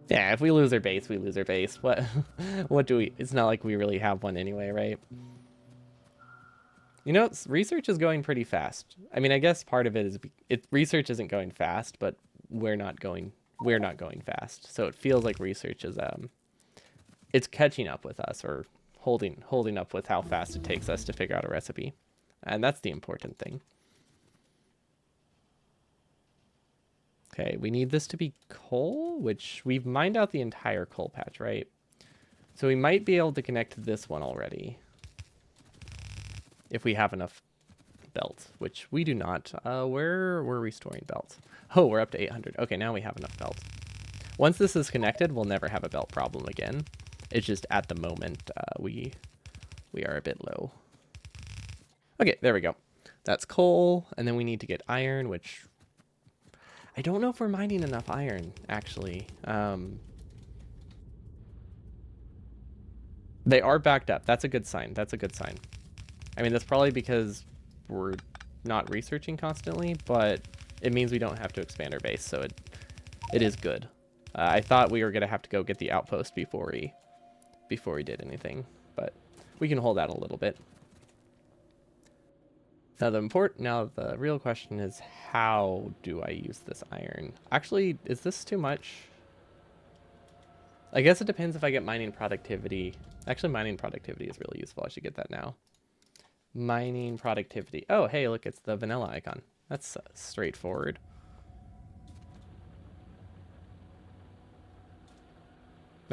[SPEAKER 1] Yeah, if we lose our base, we lose our base. What do we... It's not like we really have one anyway, right? You know, research is going pretty fast. I mean, I guess part of it is research isn't going fast, but we're not going fast. So it feels like research is it's catching up with us, or holding up with how fast it takes us to figure out a recipe. And that's the important thing. Okay, we need this to be coal, which we've mined out the entire coal patch, right? So we might be able to connect to this one already. If we have enough belts, which we do not. We're restoring belts. Oh, we're up to 800. Okay, now we have enough belts. Once this is connected, we'll never have a belt problem again. It's just at the moment we are a bit low. Okay, there we go. That's coal, and then we need to get iron, which I don't know if we're mining enough iron, actually. They are backed up. That's a good sign. That's a good sign. I mean, that's probably because we're not researching constantly, but it means we don't have to expand our base, so it is good. I thought we were going to have to go get the outpost before we did anything, but we can hold out a little bit. Now the real question is, how do I use this iron? Actually, is this too much? I guess it depends if I get mining productivity. Actually, mining productivity is really useful. I should get that now. Mining productivity. Oh, hey, look, it's the vanilla icon. That's straightforward.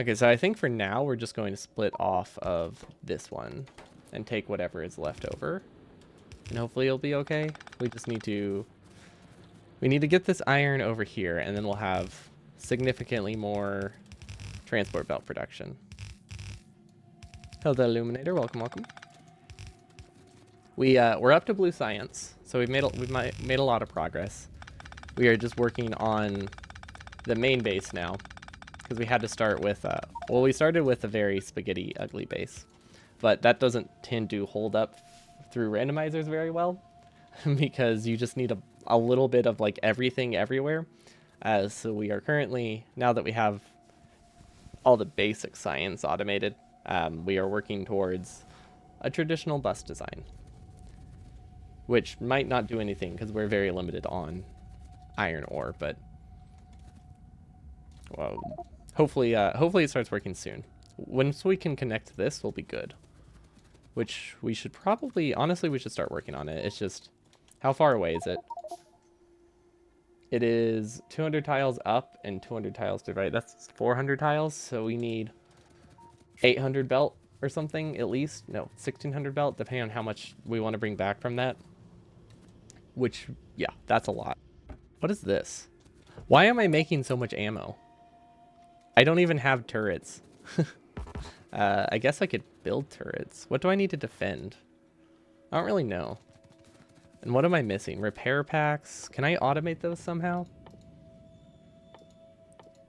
[SPEAKER 1] Okay, so I think for now we're just going to split off of this one and take whatever is left over. And hopefully it'll be okay. We need to get this iron over here, and then we'll have significantly more transport belt production. Hello, Illuminator. Welcome, welcome. We're up to blue science, so we've made a lot of progress. We are just working on the main base now. because we had to start with, well, we started with a very spaghetti ugly base, but that doesn't tend to hold up through randomizers very well because you just need a little bit of like everything everywhere. So we are currently, now that we have all the basic science automated, we are working towards a traditional bus design, which might not do anything because we're very limited on iron ore, but well, hopefully it starts working soon. Once we can connect this, we'll be good. Which we should probably, honestly, we should start working on it. It's just, how far away is it? It is 200 tiles up and 200 tiles to right. That's 400 tiles, so we need 800 belt or something at least. No, 1600 belt, depending on how much we want to bring back from that. Which, yeah, that's a lot. What is this? Why am I making so much ammo? I don't even have turrets. I guess I could build turrets. What do I need to defend? I don't really know. And what am I missing? Repair packs? Can I automate those somehow?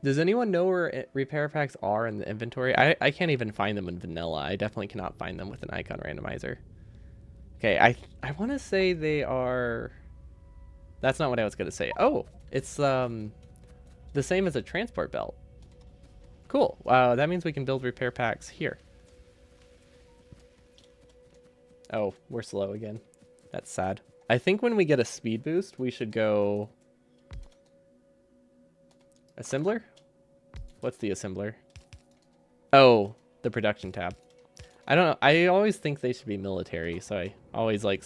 [SPEAKER 1] Does anyone know where repair packs are in the inventory? I can't even find them in vanilla. I definitely cannot find them with an icon randomizer. Okay, I want to say they are... That's not what I was going to say. Oh, it's the same as a transport belt. Cool. That means we can build repair packs here. Oh, we're slow again. That's sad. I think when we get a speed boost, we should go... Assembler? What's the assembler? Oh, the production tab. I don't know. I always think they should be military, so I always like...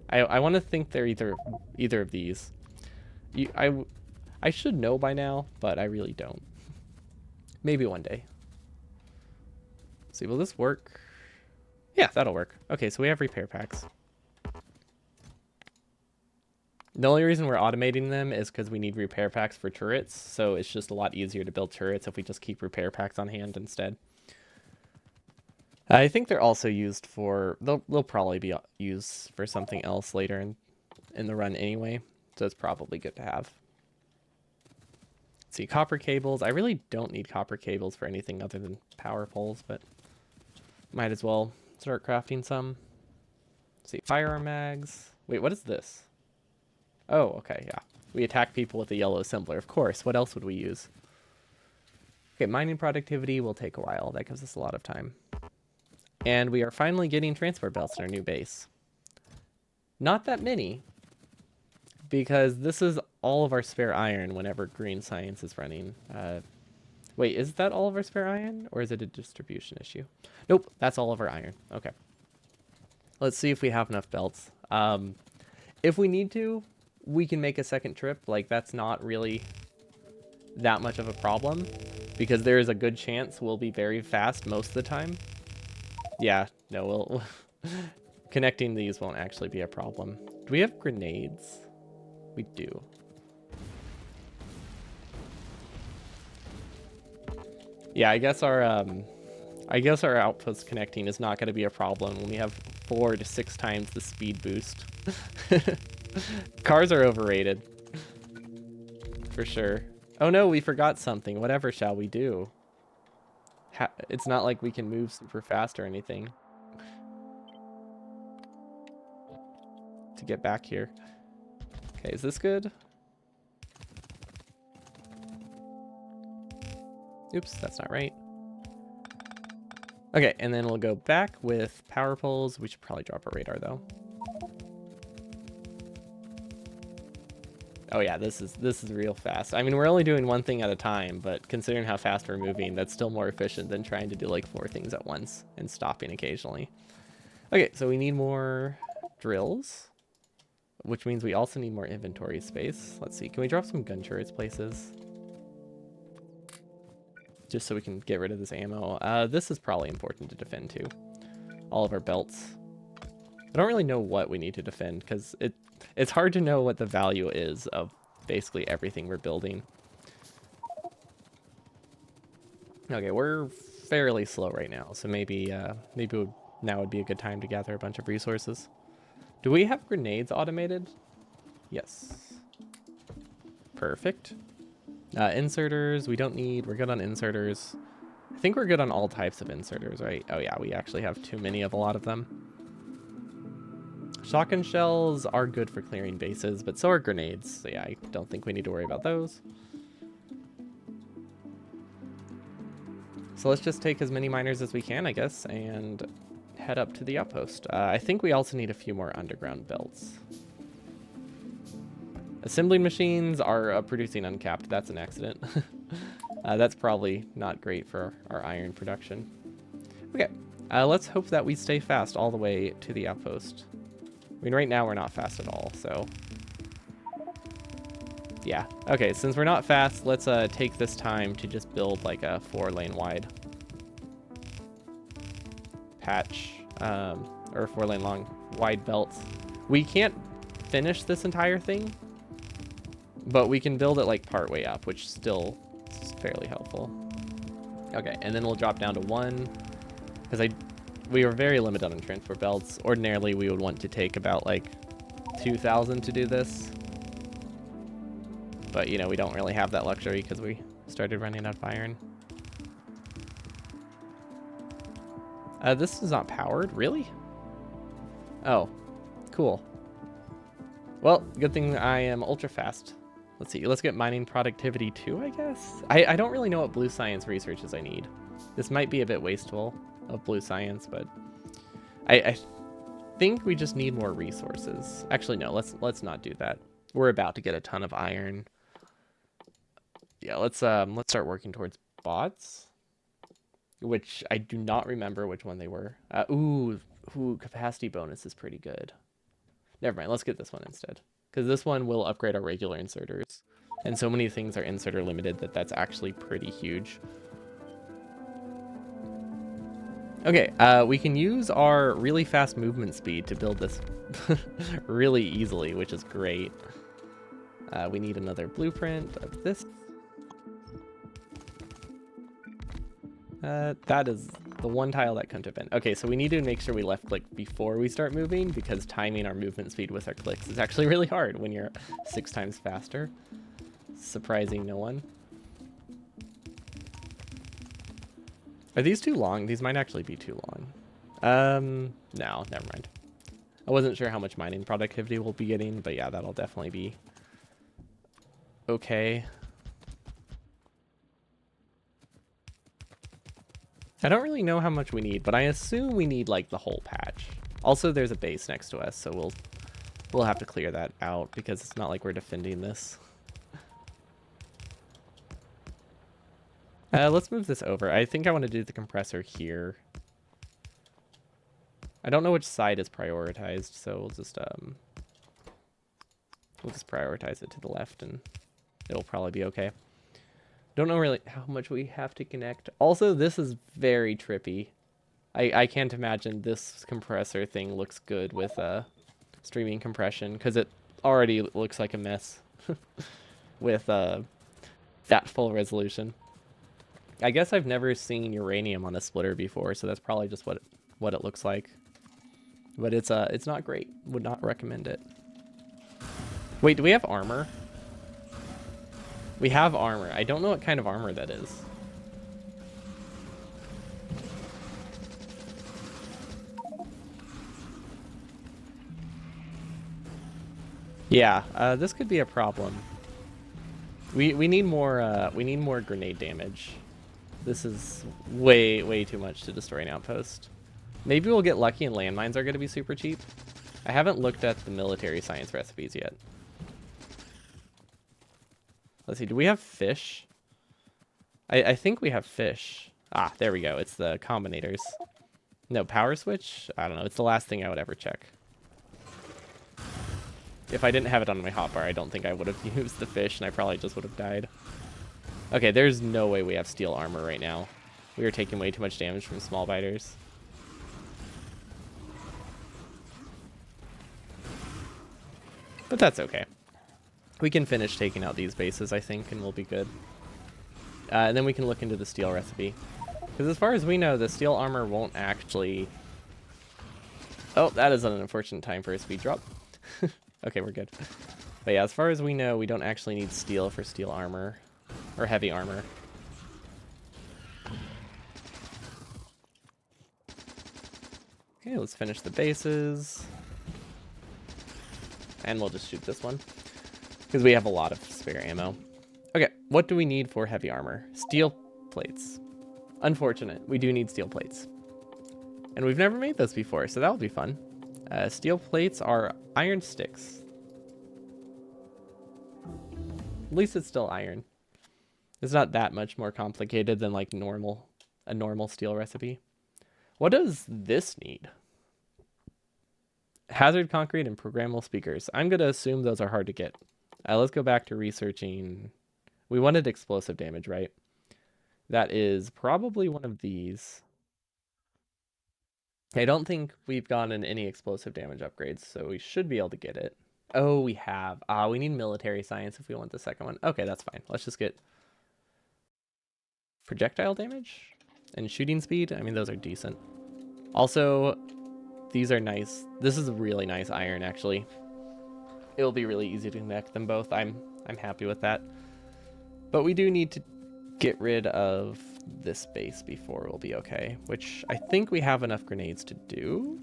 [SPEAKER 1] I want to think they're either of these. I should know by now, but I really don't. Maybe one day. Let's see, will this work? Yeah, that'll work. Okay, so we have repair packs. The only reason we're automating them is because we need repair packs for turrets, so it's just a lot easier to build turrets if we just keep repair packs on hand instead. I think they're also used for... They'll probably be used for something else later in the run anyway, so it's probably good to have. Let's see, copper cables. I really don't need copper cables for anything other than power poles, but might as well start crafting some. Let's see, firearm mags. Wait, what is this? Oh, okay, yeah. We attack people with a yellow assembler, of course. What else would we use? Okay, mining productivity will take a while. That gives us a lot of time. And we are finally getting transport belts in our new base. Not that many, because this is all of our spare iron whenever green science is running. Wait, is that all of our spare iron, or is it a distribution issue? Nope, that's all of our iron. Okay. Let's see if we have enough belts. If we need to, we can make a second trip. Like, that's not really that much of a problem, because there is a good chance we'll be very fast most of the time. Yeah, no, we'll connecting these won't actually be a problem. Do we have grenades? We do. Yeah, I guess our outputs connecting is not going to be a problem when we have 4 to 6 times the speed boost. Cars are overrated. For sure. Oh no, we forgot something. Whatever shall we do? It's not like we can move super fast or anything to get back here. Okay, is this good? Oops, that's not right. Okay, and then we'll go back with power poles. We should probably drop a radar though. Oh yeah, this is real fast. I mean, we're only doing one thing at a time, but considering how fast we're moving, that's still more efficient than trying to do like 4 things at once and stopping occasionally. Okay, so we need more drills, which means we also need more inventory space. Let's see, can we drop some gun turrets places? Just so we can get rid of this ammo. This is probably important to defend too. All of our belts. I don't really know what we need to defend because it's hard to know what the value is of basically everything we're building. Okay, we're fairly slow right now, so maybe now would be a good time to gather a bunch of resources. Do we have grenades automated? Yes. Perfect. Inserters, we don't need. We're good on inserters. I think we're good on all types of inserters, right? Oh yeah, we actually have too many of a lot of them. Shotgun shells are good for clearing bases, but so are grenades. So yeah, I don't think we need to worry about those. So let's just take as many miners as we can, I guess, and head up to the outpost. I think we also need a few more underground belts. Assembling machines are producing uncapped. That's an accident. That's probably not great for our iron production. Okay, let's hope that we stay fast all the way to the outpost. I mean, right now we're not fast at all, so... Yeah, okay, since we're not fast, let's take this time to just build like a 4-lane wide patch, or 4-lane long wide belts. We can't finish this entire thing, but we can build it like part way up, which still is fairly helpful. Okay, and then we'll drop down to 1, because we are very limited on transport belts. Ordinarily, we would want to take about like 2,000 to do this. But, you know, we don't really have that luxury because we started running out of iron. This is not powered, really? Oh, cool. Well, good thing I am ultra fast. Let's see, let's get mining productivity 2, I guess? I don't really know what blue science researches I need. This might be a bit wasteful of blue science, but I think we just need more resources. Actually, no, let's not do that. We're about to get a ton of iron. Yeah, let's start working towards bots, which I do not remember which one they were. Ooh, capacity bonus is pretty good. Never mind, let's get this one instead, because this one will upgrade our regular inserters, and so many things are inserter limited that that's actually pretty huge. Okay, we can use our really fast movement speed to build this really easily, which is great. We need another blueprint of this. That is the one tile that couldn't have been. Okay, so we need to make sure we left click before we start moving, because timing our movement speed with our clicks is actually really hard when you're 6 times faster. Surprising no one. Are these too long? These might actually be too long. No, never mind. I wasn't sure how much mining productivity we'll be getting, but yeah, that'll definitely be okay. I don't really know how much we need, but I assume we need like the whole patch. Also, there's a base next to us, so we'll have to clear that out because it's not like we're defending this. Let's move this over. I think I want to do the compressor here. I don't know which side is prioritized, so we'll just prioritize it to the left, and it'll probably be okay. Don't know really how much we have to connect. Also, this is very trippy. I can't imagine this compressor thing looks good with streaming compression, because it already looks like a mess with that full resolution. I guess I've never seen uranium on a splitter before, so that's probably just what it looks like. But it's not great. Would not recommend it. Wait, do we have armor? We have armor. I don't know what kind of armor that is. Yeah, this could be a problem. We need more grenade damage. This is way too much to destroy an outpost. Maybe we'll get lucky and landmines are going to be super cheap. I haven't looked at the military science recipes yet. Let's see, do we have fish? I think we have fish. Ah, there we go. It's the combinators. No, power switch? I don't know. It's the last thing I would ever check. If I didn't have it on my hotbar, I don't think I would have used the fish, and I probably just would have died. Okay, there's no way we have steel armor right now. We are taking way too much damage from small biters. But that's okay. We can finish taking out these bases, I think, and we'll be good. And then we can look into the steel recipe. Because as far as we know, the steel armor won't actually... Oh, that is an unfortunate time for a speed drop. Okay, we're good. But yeah, as far as we know, we don't actually need steel for steel armor. or heavy armor. Okay, let's finish the bases. And we'll just shoot this one, because we have a lot of spare ammo. Okay, what do we need for heavy armor? Steel plates. Unfortunate, we do need steel plates. And we've never made those before, so that'll be fun. Steel plates are iron sticks. At least it's still iron. It's not that much more complicated than like a normal steel recipe. What does this need? Hazard concrete and programmable speakers. I'm going to assume those are hard to get. Let's go back to researching. We wanted explosive damage, right? That is probably one of these. I don't think we've gotten any explosive damage upgrades, so we should be able to get it. Oh, we have. We need military science if we want the second one. Okay, that's fine. Let's just get projectile damage and shooting speed. I mean, those are decent. Also, these are nice. This is a really nice iron, actually. It'll be really easy to connect them both. I'm happy with that. But we do need to get rid of this base before we'll be okay, which I think we have enough grenades to do.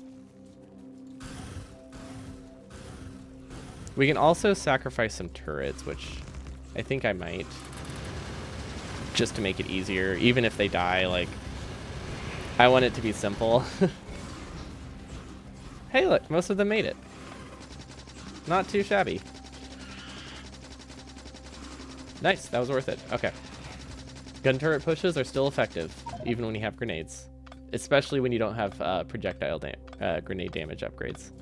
[SPEAKER 1] We can also sacrifice some turrets, which I think I might, just to make it easier. Even if they die, like, I want it to be simple. Hey, look, most of them made it. Not too shabby. Nice, that was worth it. Okay. Gun turret pushes are still effective, even when you have grenades. Especially when you don't have grenade damage upgrades.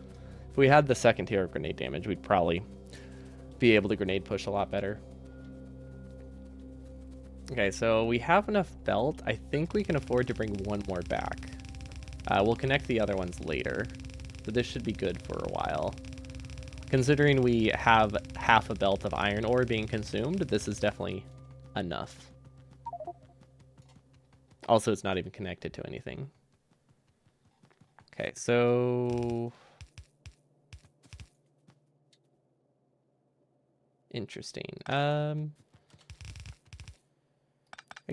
[SPEAKER 1] If we had the second tier of grenade damage, we'd probably be able to grenade push a lot better. Okay, so we have enough belt. I think we can afford to bring one more back. We'll connect the other ones later, but this should be good for a while. Considering we have half a belt of iron ore being consumed, this is definitely enough. Also, it's not even connected to anything. Okay, so... Interesting. I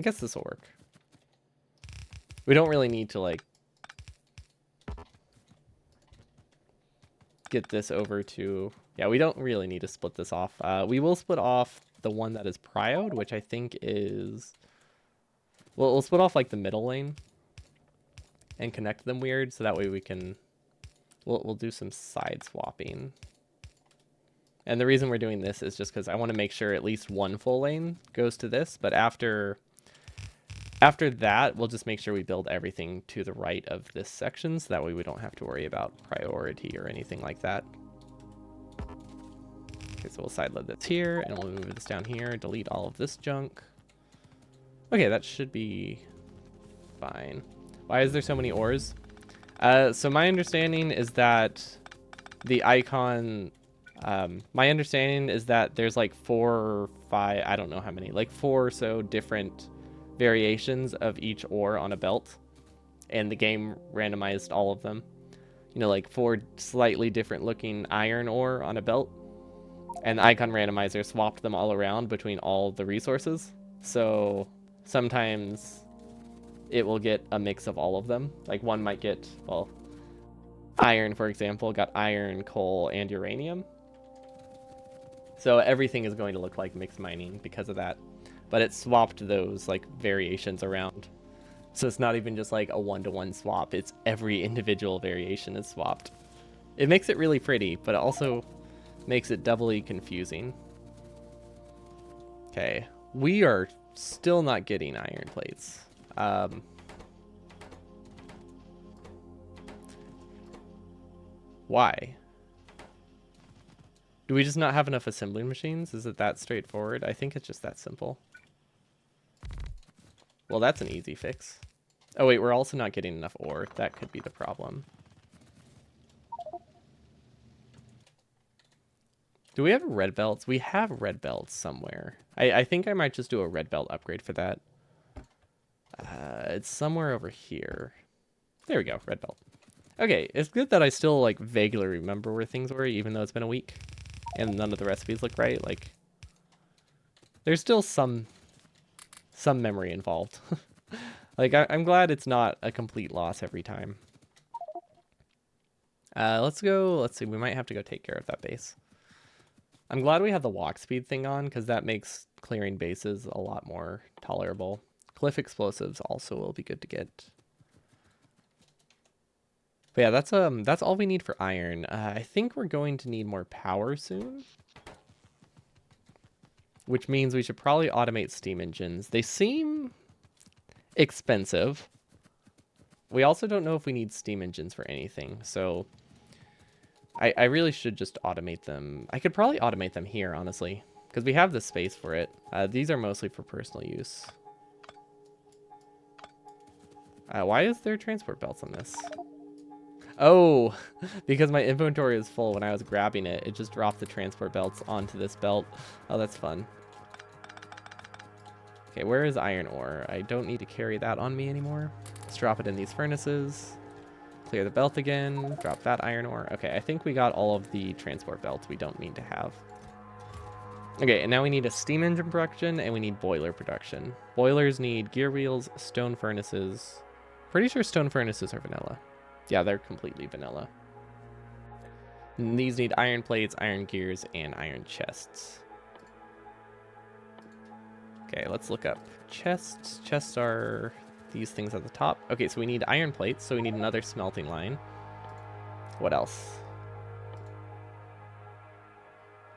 [SPEAKER 1] guess this will work. We don't really need to, like, get this over to... Yeah, we don't really need to split this off. We will split off the one that is prioed, which I think is... Well, we'll split off, like, the middle lane and connect them weird, so that way we can... We'll do some side swapping. And the reason we're doing this is just because I want to make sure at least one full lane goes to this, but after that, we'll just make sure we build everything to the right of this section, so that way we don't have to worry about priority or anything like that. Okay, so we'll sideload this here, and we'll move this down here, delete all of this junk. Okay, that should be fine. Why is there so many ores? So my understanding is that the icon... my understanding is that there's like 4 or 5, I don't know how many, like 4 or so different variations of each ore on a belt, and the game randomized all of them. You know, like 4 slightly different looking iron ore on a belt, and the icon randomizer swapped them all around between all the resources. So sometimes it will get a mix of all of them. Like one might get, well, iron, for example, got iron, coal, and uranium. So everything is going to look like mixed mining because of that. But it swapped those like variations around. So it's not even just like a one-to-one swap. It's every individual variation is swapped. It makes it really pretty, but it also makes it doubly confusing. Okay, we are still not getting iron plates. Why? Do we just not have enough assembling machines? Is it that straightforward? I think it's just that simple. Well, that's an easy fix. Oh wait, we're also not getting enough ore. That could be the problem. Do we have red belts? We have red belts somewhere. I think I might just do a red belt upgrade for that. It's somewhere over here. There we go, red belt. Okay, it's good that I still like vaguely remember where things were, even though it's been a week. And none of the recipes look right. Like, there's still some some memory involved. Like, I'm glad it's not a complete loss every time. Let's see, we might have to go take care of that base. I'm glad we have the walk speed thing on, because that makes clearing bases a lot more tolerable. Cliff explosives also will be good to get. But yeah, that's all we need for iron. I think we're going to need more power soon, which means we should probably automate steam engines. They seem expensive. We also don't know if we need steam engines for anything, so I really should just automate them. I could probably automate them here, honestly, because we have the space for it. These are mostly for personal use. Why is there transport belts on this? Oh, because my inventory is full when I was grabbing it. It just dropped the transport belts onto this belt. Oh, that's fun. Okay, where is iron ore? I don't need to carry that on me anymore. Let's drop it in these furnaces. Clear the belt again. Drop that iron ore. Okay, I think we got all of the transport belts we don't need to have. Okay, and now we need a steam engine production and we need boiler production. Boilers need gear wheels, stone furnaces. Pretty sure stone furnaces are vanilla. Yeah, they're completely vanilla. And these need iron plates, iron gears, and iron chests. Okay, let's look up chests. Chests are these things at the top. Okay, so we need iron plates, so we need another smelting line. What else?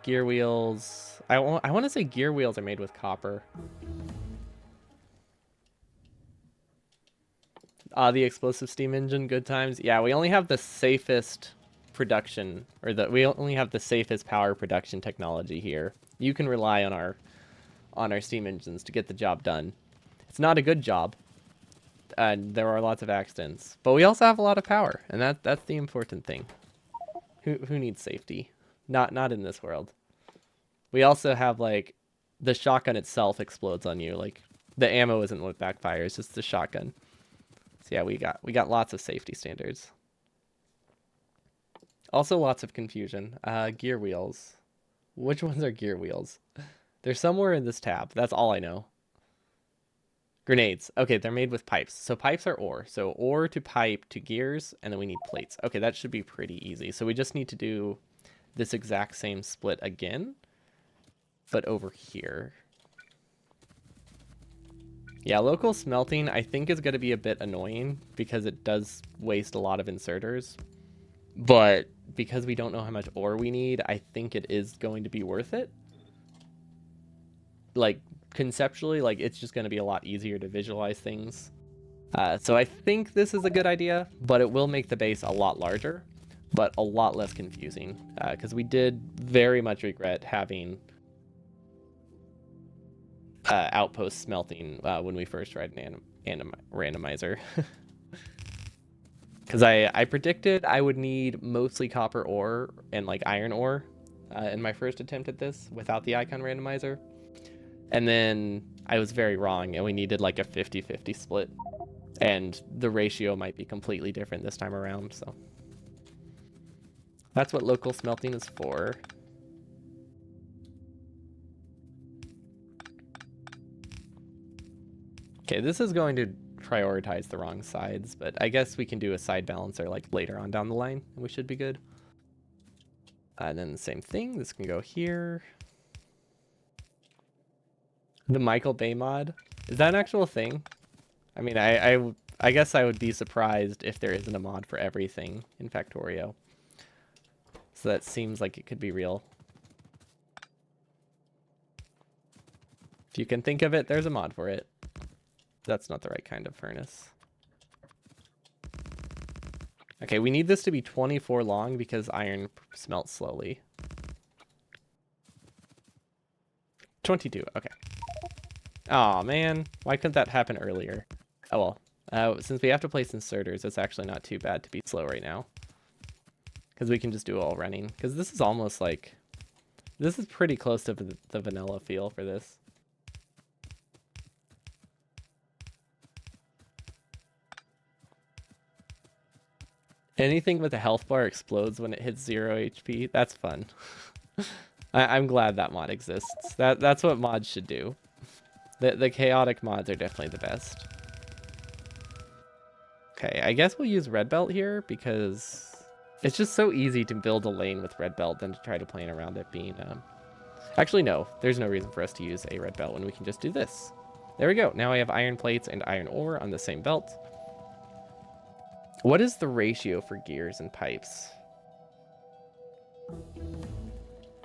[SPEAKER 1] Gear wheels. I want to say gear wheels are made with copper. The explosive steam engine, good times. Yeah, we only have the safest production, or we only have the safest power production technology here. You can rely on our steam engines to get the job done. It's not a good job, and there are lots of accidents, but we also have a lot of power, and that's the important thing. Who needs safety? Not in this world. We also have, like, the shotgun itself explodes on you. Like, the ammo isn't what backfires, just the shotgun. So yeah, we got lots of safety standards. Also lots of confusion. Gear wheels. Which ones are gear wheels? They're somewhere in this tab. That's all I know. Grenades. Okay, they're made with pipes. So pipes are ore. So ore to pipe to gears, and then we need plates. Okay, that should be pretty easy. So we just need to do this exact same split again, but over here. Yeah, local smelting I think is going to be a bit annoying because it does waste a lot of inserters. But because we don't know how much ore we need, I think it is going to be worth it. Like, conceptually, like, it's just going to be a lot easier to visualize things. So I think this is a good idea, but it will make the base a lot larger, but a lot less confusing. Because we did very much regret having outpost smelting when we first tried an randomizer. Because I predicted I would need mostly copper ore and, like, iron ore in my first attempt at this without the icon randomizer. And then I was very wrong, and we needed like a 50-50 split. And the ratio might be completely different this time around, so. That's what local smelting is for. Okay, this is going to prioritize the wrong sides, but I guess we can do a side balancer like later on down the line, and we should be good. And then the same thing, this can go here. The Michael Bay mod, is that an actual thing? I mean, I guess I would be surprised if there isn't a mod for everything in Factorio. So that seems like it could be real. If you can think of it, there's a mod for it. That's not the right kind of furnace. Okay, we need this to be 24 long because iron smelts slowly. 22, okay. Aw, man. Why couldn't that happen earlier? Oh well. Since we have to place inserters, it's actually not too bad to be slow right now. Because we can just do it all running. Because this is almost like... This is pretty close to the vanilla feel for this. Anything with a health bar explodes when it hits 0 HP. That's fun. I'm glad that mod exists. That's what mods should do. The chaotic mods are definitely the best. Okay, I guess we'll use red belt here because it's just so easy to build a lane with red belt than to try to plan around it being... Actually, no. There's no reason for us to use a red belt when we can just do this. There we go. Now I have iron plates and iron ore on the same belt. What is the ratio for gears and pipes?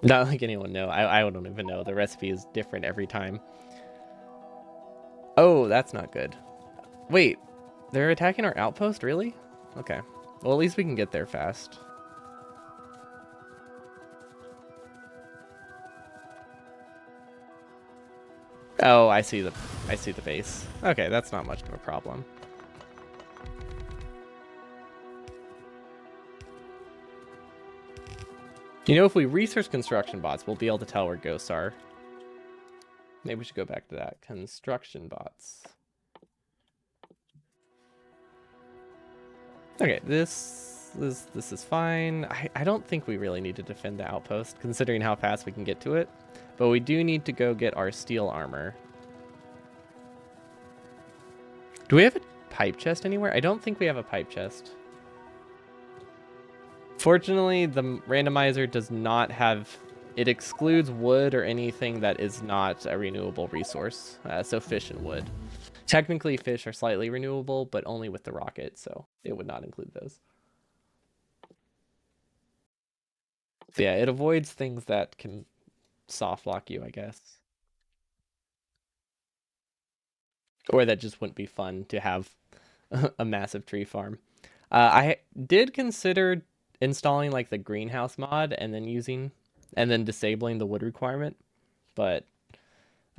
[SPEAKER 1] Not like anyone know. I don't even know. The recipe is different every time. Oh, that's not good. Wait, they're attacking our outpost? Really? Okay. Well, at least we can get there fast. Oh, I see the base. Okay, that's not much of a problem. You know, if we research construction bots, we'll be able to tell where ghosts are. Maybe we should go back to that. Construction bots. Okay, this is fine. I don't think we really need to defend the outpost, considering how fast we can get to it. But we do need to go get our steel armor. Do we have a pipe chest anywhere? I don't think we have a pipe chest. Fortunately, the randomizer does not have... It excludes wood or anything that is not a renewable resource. So fish and wood. Technically, fish are slightly renewable, but only with the rocket, so it would not include those. So yeah, it avoids things that can soft lock you, I guess. Or that just wouldn't be fun to have a massive tree farm. I did consider installing like the greenhouse mod and then disabling the wood requirement, but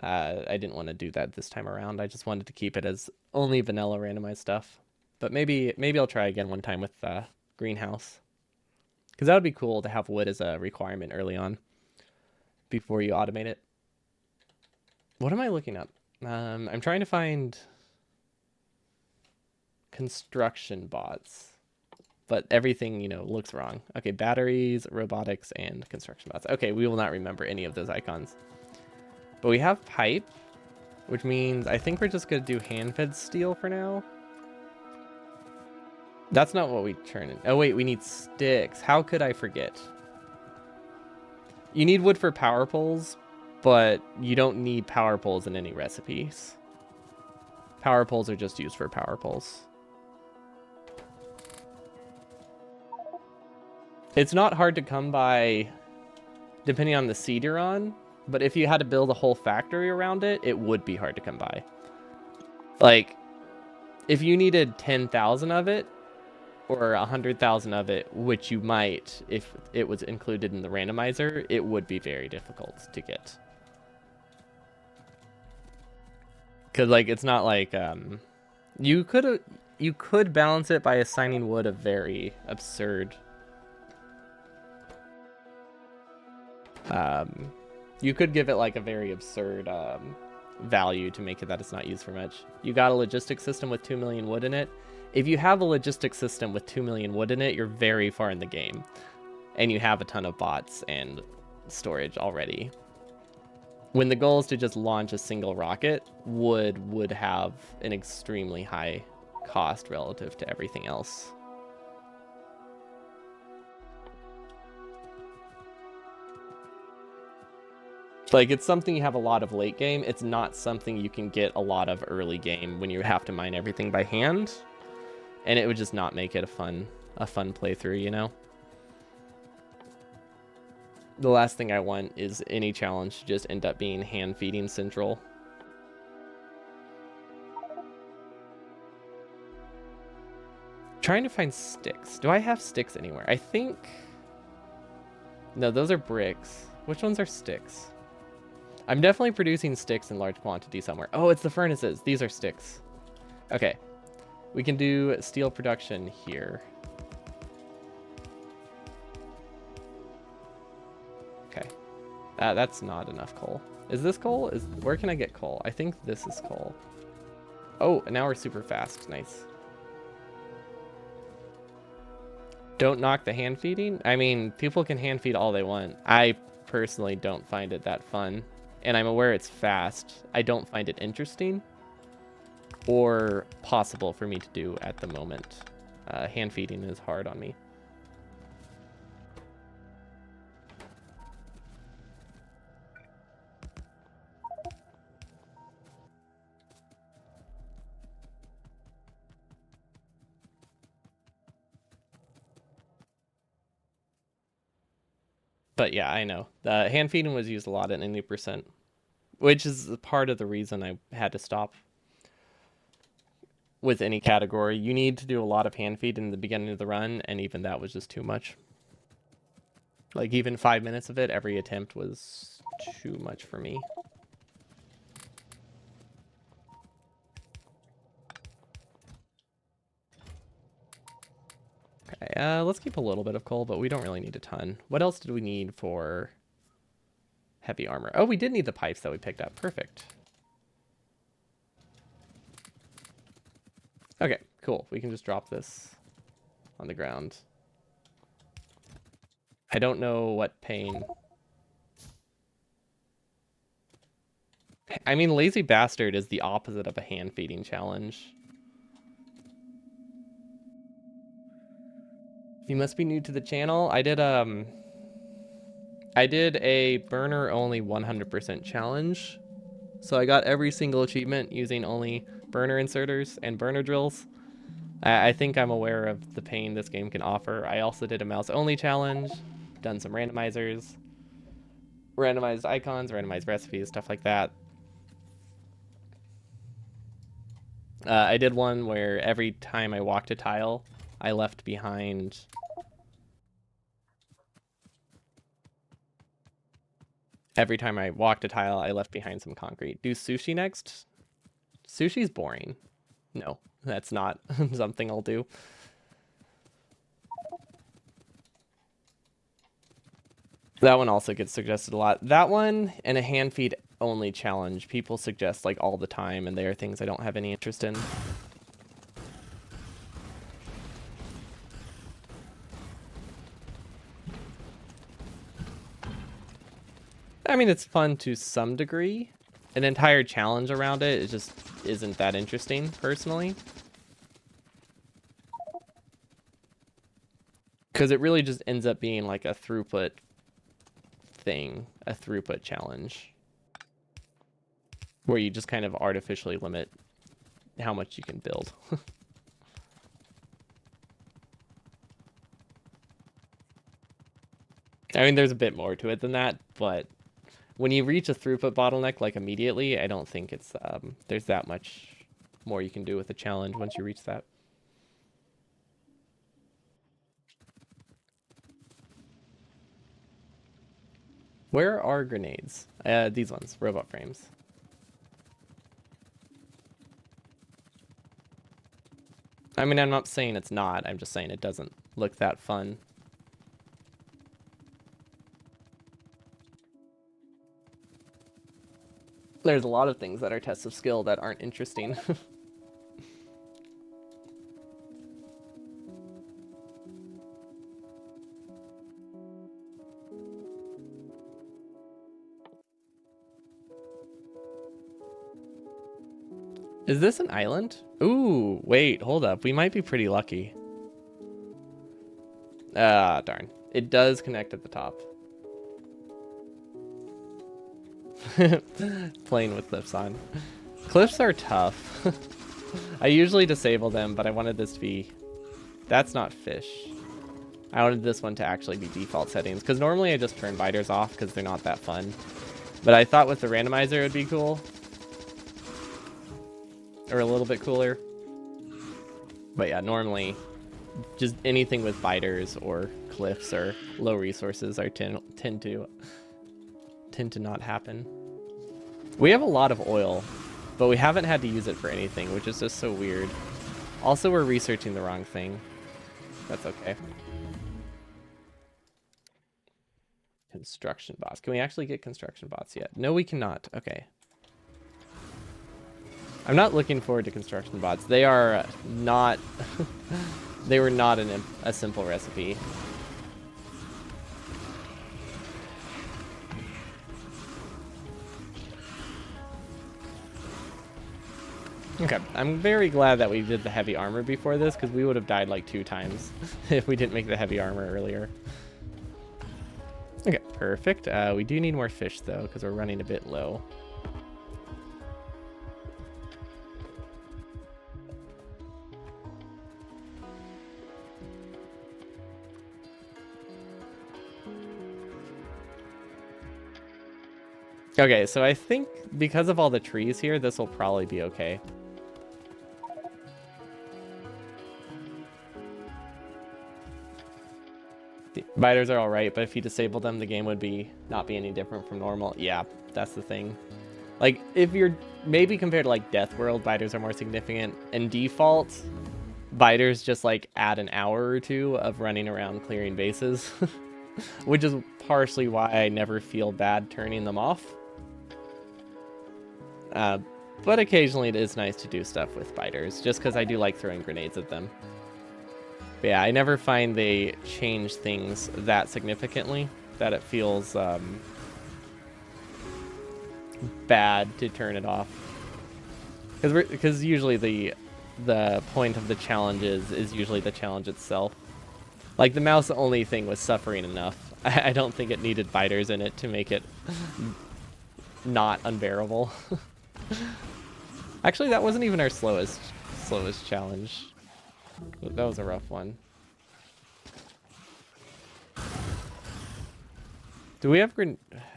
[SPEAKER 1] I didn't want to do that this time around. I just wanted to keep it as only vanilla randomized stuff. But maybe I'll try again one time with greenhouse, because that would be cool to have wood as a requirement early on before you automate it. What am I looking up? I'm trying to find construction bots, but everything, you know, looks wrong. Okay, batteries, robotics, and construction bots. Okay, we will not remember any of those icons. But we have pipe, which means I think we're just going to do hand-fed steel for now. That's not what we turn in. Oh, wait, we need sticks. How could I forget? You need wood for power poles, but you don't need power poles in any recipes. Power poles are just used for power poles. It's not hard to come by depending on the seed you're on, but if you had to build a whole factory around it, it would be hard to come by. Like, if you needed 10,000 of it, or 100,000 of it, which you might if it was included in the randomizer, it would be very difficult to get. Because, like, it's not like, you could balance it by assigning wood a very absurd... you could give it like a very absurd value to make it that it's not used for much. You got a logistics system with 2 million wood in it. If you have a logistics system with 2 million wood in it, you're very far in the game. And you have a ton of bots and storage already. When the goal is to just launch a single rocket, wood would have an extremely high cost relative to everything else. Like, it's something you have a lot of late game. It's not something you can get a lot of early game when you have to mine everything by hand. And it would just not make it a fun playthrough, you know? The last thing I want is any challenge to just end up being hand feeding central. Trying to find sticks. Do I have sticks anywhere? I think... No, those are bricks. Which ones are sticks? I'm definitely producing sticks in large quantity somewhere. Oh, it's the furnaces. These are sticks. Okay. We can do steel production here. Okay. That's not enough coal. Is this coal? Where can I get coal? I think this is coal. Oh, now we're super fast. Nice. Don't knock the hand feeding? I mean, people can hand feed all they want. I personally don't find it that fun. and I'm aware it's fast, I don't find it interesting or possible for me to do at the moment. Hand feeding is hard on me. But yeah, I know. Hand feeding was used a lot at 90%, which is part of the reason I had to stop with any category. You need to do a lot of hand feed in the beginning of the run, and even that was just too much. Like, even 5 minutes of it, every attempt was too much for me. Okay, let's keep a little bit of coal, but we don't really need a ton. What else did we need for heavy armor? Oh, we did need the pipes that we picked up. Perfect. Okay, cool. We can just drop this on the ground. I don't know what pain. I mean, Lazy Bastard is the opposite of a hand feeding challenge. You must be new to the channel. I did a burner only 100% challenge. So I got every single achievement using only burner inserters and burner drills. I think I'm aware of the pain this game can offer. I also did a mouse only challenge, done some randomizers, randomized icons, randomized recipes, stuff like that. I did one where every time I walked a tile, I left behind... Every time I walked a tile, I left behind some concrete. Do sushi next? Sushi's boring. No, that's not something I'll do. That one also gets suggested a lot. That one and a hand feed only challenge people suggest like all the time, and they are things I don't have any interest in. I mean, it's fun to some degree. An entire challenge around it just isn't that interesting, personally. Because it really just ends up being like a throughput thing, a throughput challenge. Where you just kind of artificially limit how much you can build. I mean, there's a bit more to it than that, but when you reach a throughput bottleneck, like immediately, I don't think it's there's that much more you can do with the challenge once you reach that. Where are grenades? These ones, robot frames. I mean, I'm not saying it's not. I'm just saying it doesn't look that fun. There's a lot of things that are tests of skill that aren't interesting. Is this an island? Ooh, wait, hold up. We might be pretty lucky. Ah, darn. It does connect at the top. Playing with cliffs on. Cliffs are tough. I usually disable them, but I wanted this to be... That's not fish. I wanted this one to actually be default settings, because normally I just turn biters off because they're not that fun. But I thought with the randomizer it would be cool. Or a little bit cooler. But yeah, normally just anything with biters or cliffs or low resources are tend to not happen. We have a lot of oil, but we haven't had to use it for anything, which is just so weird. Also, we're researching the wrong thing. That's okay. Construction bots. Can we actually get construction bots yet? No, we cannot. Okay. I'm not looking forward to construction bots. They are not... They were not a simple recipe. Okay, I'm very glad that we did the heavy armor before this, because we would have died like 2 times if we didn't make the heavy armor earlier. Okay, perfect. We do need more fish, though, because we're running a bit low. Okay, so I think because of all the trees here, this will probably be okay. The biters are alright, but if you disable them, the game would not be any different from normal. Yeah, that's the thing. Like, if you're maybe compared to like Death World, biters are more significant. In default, biters just like add an hour or 2 of running around clearing bases, which is partially why I never feel bad turning them off. But occasionally it is nice to do stuff with biters, just because I do like throwing grenades at them. But yeah, I never find they change things that significantly that it feels bad to turn it off. Because usually the point of the challenges is usually the challenge itself. Like, the mouse only thing was suffering enough. I don't think it needed biters in it to make it not unbearable. Actually, that wasn't even our slowest challenge. That was a rough one. Do we have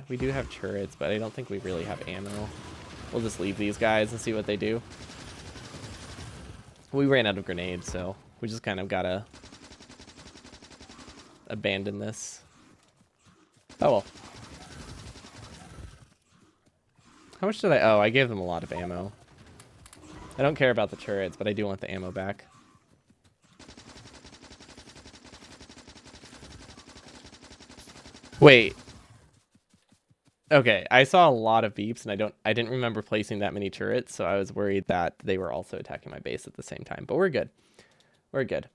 [SPEAKER 1] we do have turrets, but I don't think we really have ammo. We'll just leave these guys and see what they do. We ran out of grenades, so we just kind of gotta abandon this. Oh well. How much did I... Oh, I gave them a lot of ammo. I don't care about the turrets, but I do want the ammo back. Wait. Okay, I saw a lot of beeps, and I didn't remember placing that many turrets, so I was worried that they were also attacking my base at the same time. But we're good. We're good.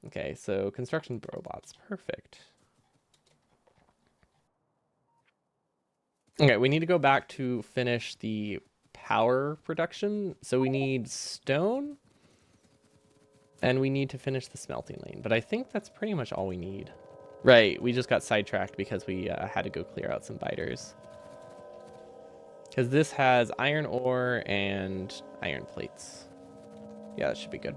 [SPEAKER 1] Okay, so construction robots. Perfect. Okay, we need to go back to finish the power production. So we need stone, and we need to finish the smelting lane. But I think that's pretty much all we need. Right, we just got sidetracked because we had to go clear out some biters. Because this has iron ore and iron plates. Yeah, that should be good.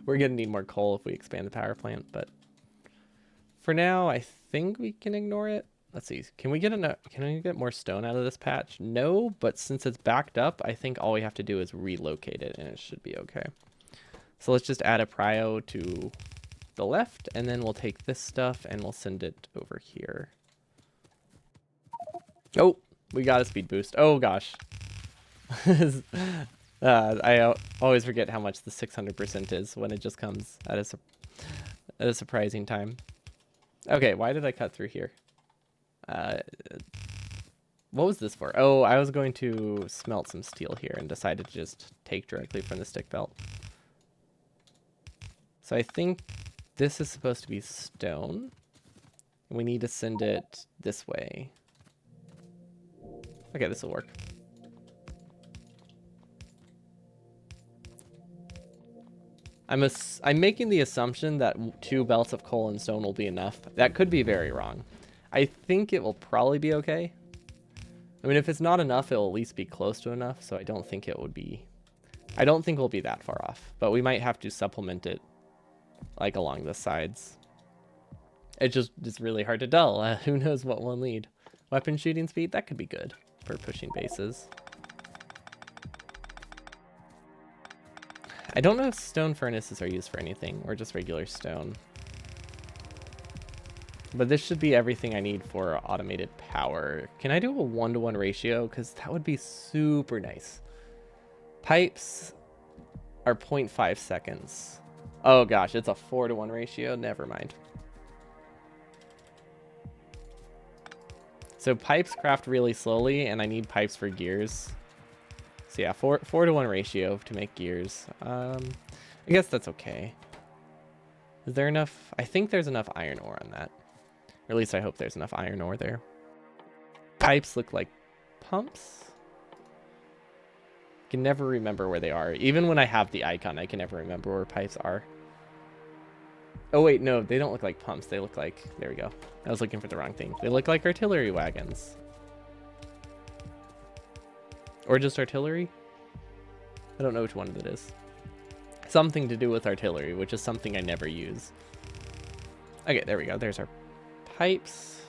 [SPEAKER 1] We're gonna need more coal if we expand the power plant, but for now, I think we can ignore it. Let's see. Can we get more stone out of this patch? No, but since it's backed up, I think all we have to do is relocate it, and it should be okay. So let's just add a prio to the left, and then we'll take this stuff and we'll send it over here. Oh, we got a speed boost. Oh gosh. I always forget how much the 600% is when it just comes at a surprising time. Okay, why did I cut through here? What was this for? Oh, I was going to smelt some steel here and decided to just take directly from the stick belt. So I think this is supposed to be stone. We need to send it this way. Okay, this will work. I'm making the assumption that 2 belts of coal and stone will be enough. That could be very wrong. I think it will probably be okay. I mean, if it's not enough, it'll at least be close to enough, so I don't think it would be... I don't think we'll be that far off, but we might have to supplement it, like, along the sides. It's really hard to tell. Who knows what we'll need. Weapon shooting speed? That could be good for pushing bases. I don't know if stone furnaces are used for anything, or just regular stone. But this should be everything I need for automated power. Can I do a 1-to-1 ratio? Because that would be super nice. Pipes are 0.5 seconds. Oh gosh, it's a 4-to-1 ratio? Never mind. So pipes craft really slowly, and I need pipes for gears. So yeah, 4-to-1 ratio to make gears. I guess that's okay. Is there enough? I think there's enough iron ore on that. Or at least I hope there's enough iron ore there. Pipes look like pumps. I can never remember where they are. Even when I have the icon, I can never remember where pipes are. Oh wait, no, they don't look like pumps. They look like, there we go. I was looking for the wrong thing. They look like artillery wagons. Or just artillery? I don't know which one it is. Something to do with artillery, which is something I never use. Okay, there we go. There's our pipes.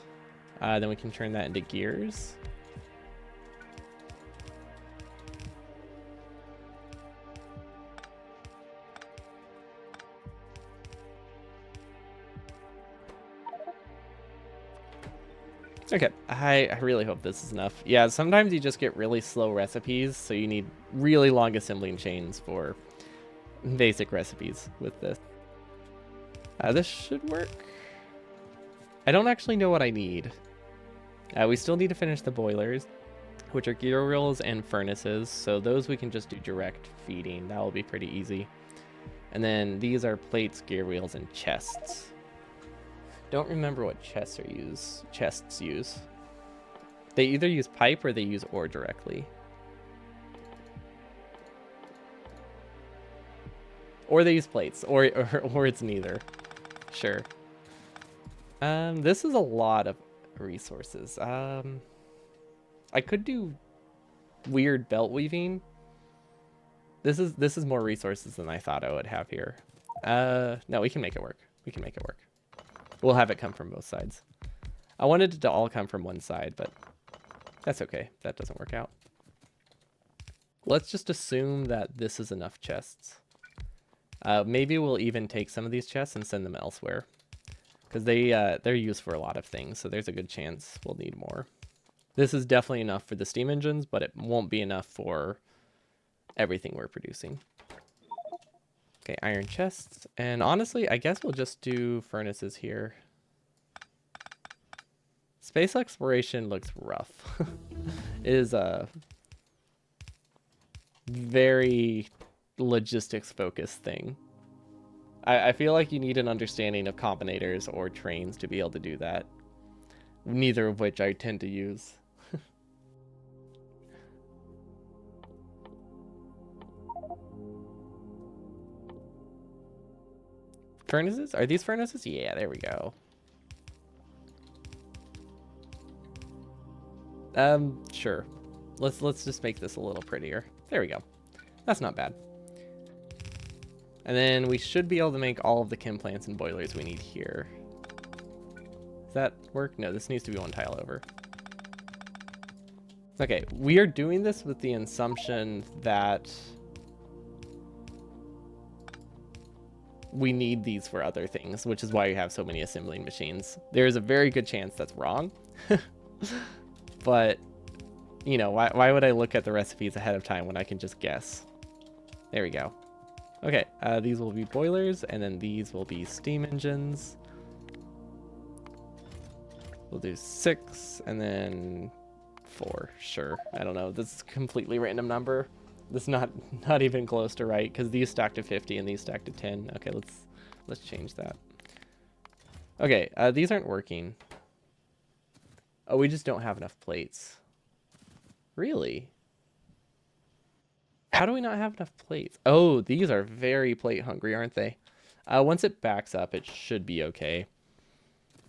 [SPEAKER 1] Then we can turn that into gears. Okay, I really hope this is enough. Yeah, sometimes you just get really slow recipes, so you need really long assembling chains for basic recipes with this. This should work. I don't actually know what I need. We still need to finish the boilers, which are gear wheels and furnaces, so those we can just do direct feeding. That will be pretty easy. And then these are plates, gear wheels, and chests. Don't remember what chests use. They either use pipe or they use ore directly. Or they use plates, or it's neither. Sure. This is a lot of resources. I could do weird belt weaving. This is more resources than I thought I would have here. No, we can make it work. We can make it work. We'll have it come from both sides. I wanted it to all come from one side, but that's okay. That doesn't work out. Let's just assume that this is enough chests. Maybe we'll even take some of these chests and send them elsewhere, because they're used for a lot of things, so there's a good chance we'll need more. This is definitely enough for the steam engines, but it won't be enough for everything we're producing. Okay, iron chests. And honestly, I guess we'll just do furnaces here. Space exploration looks rough. It is a very logistics focused thing. I feel like you need an understanding of combinators or trains to be able to do that. Neither of which I tend to use. Furnaces? Are these furnaces? Yeah, there we go. Sure. Let's just make this a little prettier. There we go. That's not bad. And then we should be able to make all of the chem plants and boilers we need here. Does that work? No, this needs to be one tile over. Okay, we are doing this with the assumption that we need these for other things, which is why you have so many assembling machines. There is a very good chance that's wrong. But, you know, why would I look at the recipes ahead of time when I can just guess? There we go. Okay, these will be boilers, and then these will be steam engines. We'll do 6, and then 4. Sure. I don't know. This is a completely random number. This is not even close to right, because these stack to 50 and these stack to 10. Okay, let's change that. Okay, these aren't working. Oh, we just don't have enough plates. Really? How do we not have enough plates? Oh, these are very plate hungry, aren't they? Once it backs up, it should be okay.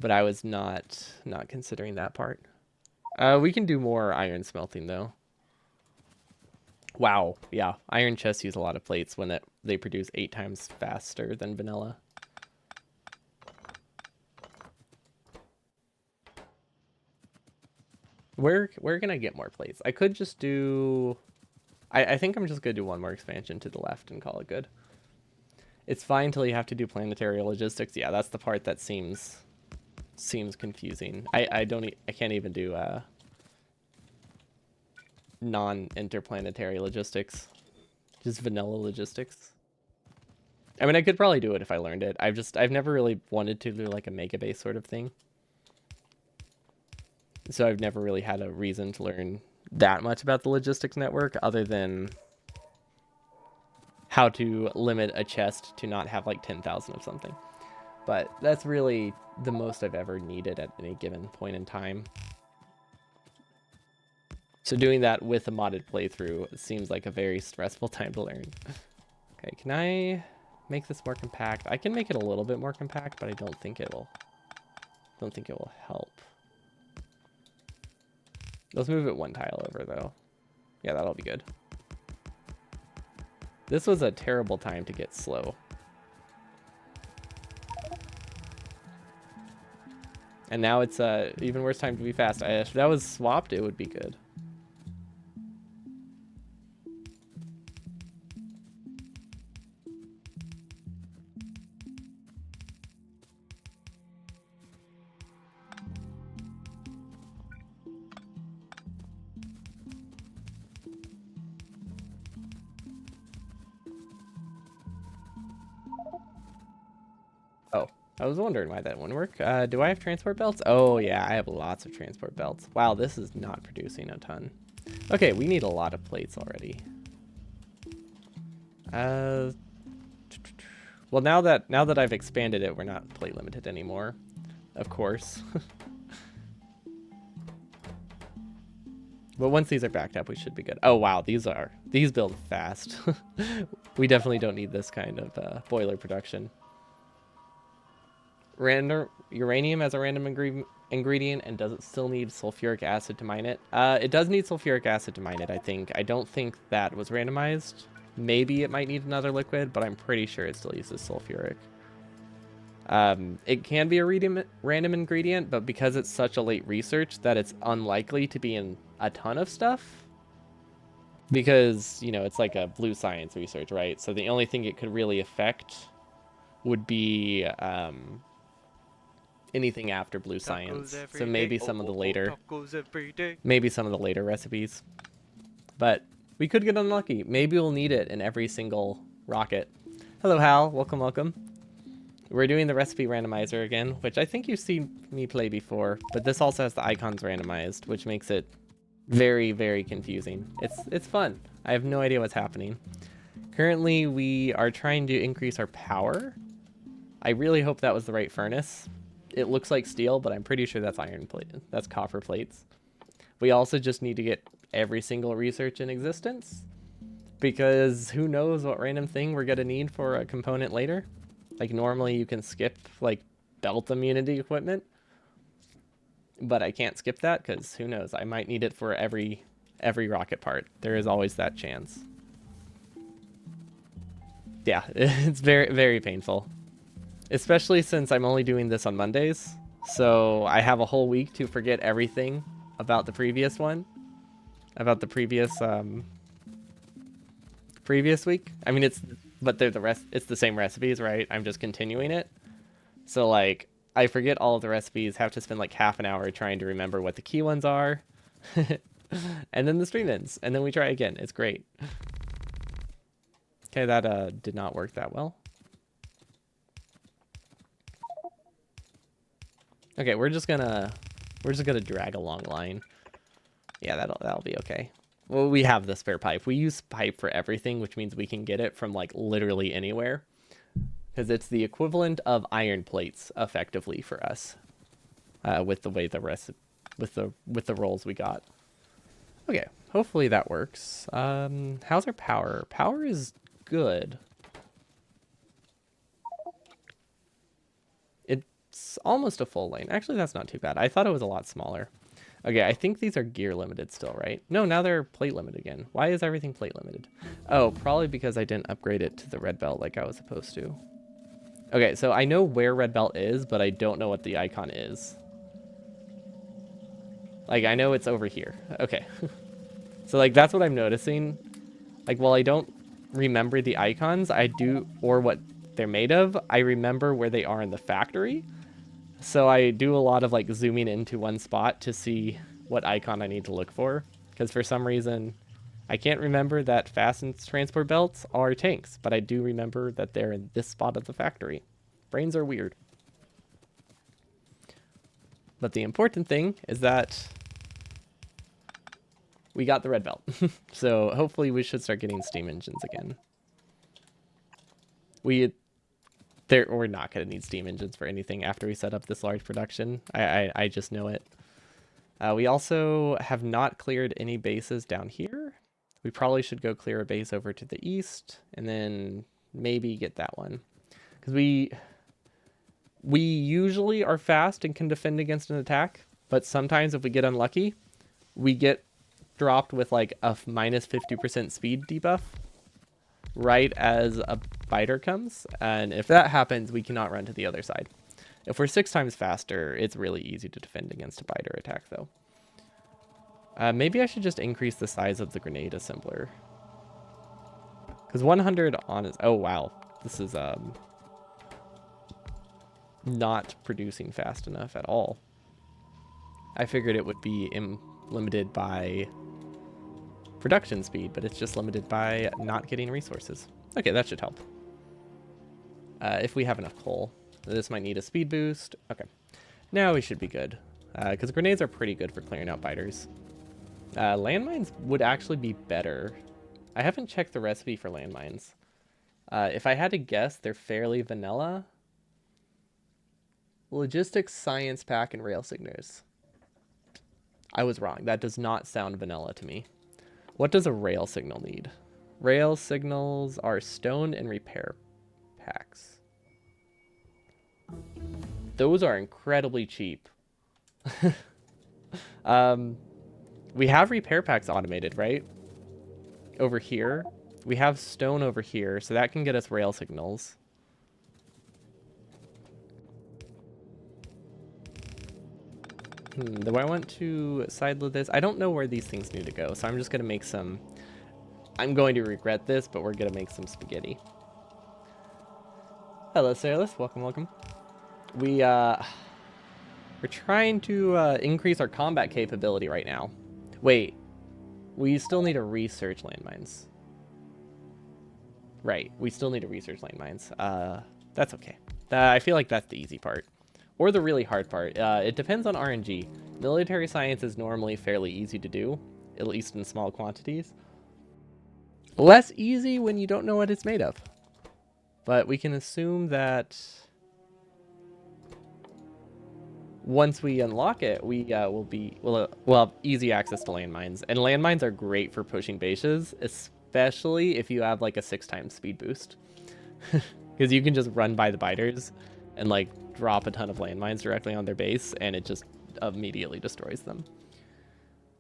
[SPEAKER 1] But I was not considering that part. We can do more iron smelting, though. Wow, yeah. Iron chests use a lot of plates when they produce 8 times faster than vanilla. Where can I get more plates? I could just do... I think I'm just going to do one more expansion to the left and call it good. It's fine till you have to do planetary logistics. Yeah, that's the part that seems confusing. I can't even do non-interplanetary logistics. Just vanilla logistics. I mean, I could probably do it if I learned it. I've never really wanted to do like a mega base sort of thing. So I've never really had a reason to learn that much about the logistics network other than how to limit a chest to not have like 10,000 of something. But that's really the most I've ever needed at any given point in time. So doing that with a modded playthrough seems like a very stressful time to learn. Okay, can I make this more compact? I can make it a little bit more compact, but I don't think it will help. Let's move it one tile over though. Yeah, that'll be good. This was a terrible time to get slow. And now it's even worse time to be fast. If that was swapped, it would be good. Oh, I was wondering why that wouldn't work. Do I have transport belts? Oh yeah, I have lots of transport belts. Wow, this is not producing a ton. Okay, we need a lot of plates already. Well, now that I've expanded it, we're not plate limited anymore. Of course. But once these are backed up, we should be good. Oh wow, these build fast. We definitely don't need this kind of boiler production. Uranium as a random ingredient, and does it still need sulfuric acid to mine it? It does need sulfuric acid to mine it, I think. I don't think that was randomized. Maybe it might need another liquid, but I'm pretty sure it still uses sulfuric. It can be a random ingredient, but because it's such a late research that it's unlikely to be in a ton of stuff. Because, you know, it's like a blue science research, right? So the only thing it could really affect would be anything after blue science. So maybe some of the later recipes. But we could get unlucky. Maybe we'll need it in every single rocket. Hello, Hal. Welcome, welcome. We're doing the recipe randomizer again, which I think you've seen me play before, but this also has the icons randomized, which makes it very, very confusing. It's fun. I have no idea what's happening. Currently, we are trying to increase our power. I really hope that was the right furnace. It looks like steel, but I'm pretty sure that's iron plate. That's copper plates. We also just need to get every single research in existence, because who knows what random thing we're gonna need for a component later. Like normally you can skip like belt immunity equipment, but I can't skip that because who knows, I might need it for every rocket part. There is always that chance. Yeah, it's very, very painful, especially since I'm only doing this on Mondays. So I have a whole week to forget everything about the previous one, about the previous week. I mean, it's the same recipes, right? I'm just continuing it. So like I forget all of the recipes, have to spend like half an hour trying to remember what the key ones are. And then the stream ends, and then we try again. It's great. Okay, that did not work that well. Okay, we're just gonna drag a long line. Yeah, that'll be okay. Well, we have the spare pipe. We use pipe for everything, which means we can get it from like literally anywhere, because it's the equivalent of iron plates effectively for us, with the way with the rolls we got. Okay, hopefully that works. How's our power? Power is good. It's almost a full lane. Actually, that's not too bad. I thought it was a lot smaller. Okay, I think these are gear limited still, right? No, now they're plate limited again. Why is everything plate limited? Oh, probably because I didn't upgrade it to the red belt like I was supposed to. Okay, so I know where red belt is, but I don't know what the icon is. Like, I know it's over here. Okay. So, like, that's what I'm noticing. Like, while I don't remember the icons, I do, or what they're made of, I remember where they are in the factory. So I do a lot of like zooming into one spot to see what icon I need to look for, because for some reason I can't remember that fastened transport belts are tanks, but I do remember that they're in this spot of the factory. Brains are weird. But the important thing is that we got the red belt. So hopefully we should start getting steam engines again. We're not going to need steam engines for anything after we set up this large production. I just know it. We also have not cleared any bases down here. We probably should go clear a base over to the east and then maybe get that one. Because we usually are fast and can defend against an attack, but sometimes if we get unlucky, we get dropped with like a minus 50% speed debuff right as a biter comes, and if that happens, we cannot run to the other side. If we're 6 times faster, it's really easy to defend against a biter attack, though. Maybe I should just increase the size of the grenade assembler. Because 100 on is... Oh, wow. This is not producing fast enough at all. I figured it would be limited by production speed, but it's just limited by not getting resources. Okay, that should help. If we have enough coal. This might need a speed boost. Okay. Now we should be good. Because grenades are pretty good for clearing out biters. Landmines would actually be better. I haven't checked the recipe for landmines. If I had to guess, they're fairly vanilla. Logistics, science pack, and rail signals. I was wrong. That does not sound vanilla to me. What does a rail signal need? Rail signals are stone and repair packs. Those are incredibly cheap. We have repair packs automated, right? Over here. We have stone over here, so that can get us rail signals. Do I want to sideload this? I don't know where these things need to go, so I'm just going to make some... I'm going to regret this, but we're going to make some spaghetti. Hello, Sailus. Welcome, welcome. We're trying to increase our combat capability right now. Wait. We still need to research landmines. Right. We still need to research landmines. That's okay. I feel like that's the easy part. Or the really hard part. It depends on RNG. Military science is normally fairly easy to do, at least in small quantities. Less easy when you don't know what it's made of. But we can assume that once we unlock it, we'll have easy access to landmines. And landmines are great for pushing bases, especially if you have like a 6 times speed boost. Because you can just run by the biters and like drop a ton of landmines directly on their base, and it just immediately destroys them.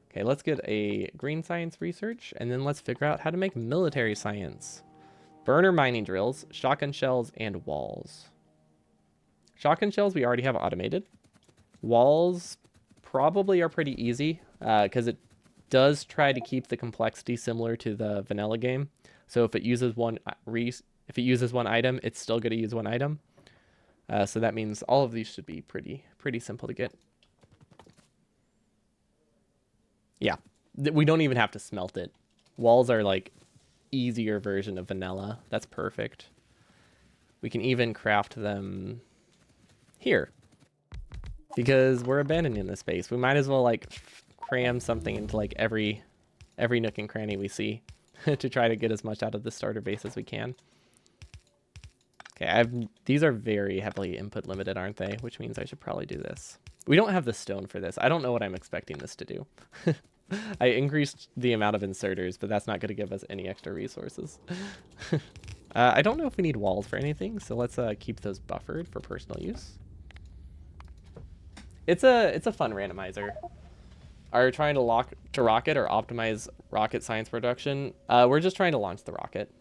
[SPEAKER 1] Okay, let's get a green science research, and then let's figure out how to make military science. Burner mining drills, shotgun shells, and walls. Shotgun shells we already have automated. Walls probably are pretty easy, because it does try to keep the complexity similar to the vanilla game. So if it uses one item, it's still going to use one item. So that means all of these should be pretty simple to get. Yeah, we don't even have to smelt it. Walls are like easier version of vanilla. That's perfect. We can even craft them here because we're abandoning this space. We might as well like cram something into like every nook and cranny we see to try to get as much out of the starter base as we can. Okay, these are very heavily input limited, aren't they? Which means I should probably do this. We don't have the stone for this. I don't know what I'm expecting this to do. I increased the amount of inserters, but that's not going to give us any extra resources. I don't know if we need walls for anything, so let's keep those buffered for personal use. It's a fun randomizer. Are you trying to rocket or optimize rocket science production? We're just trying to launch the rocket.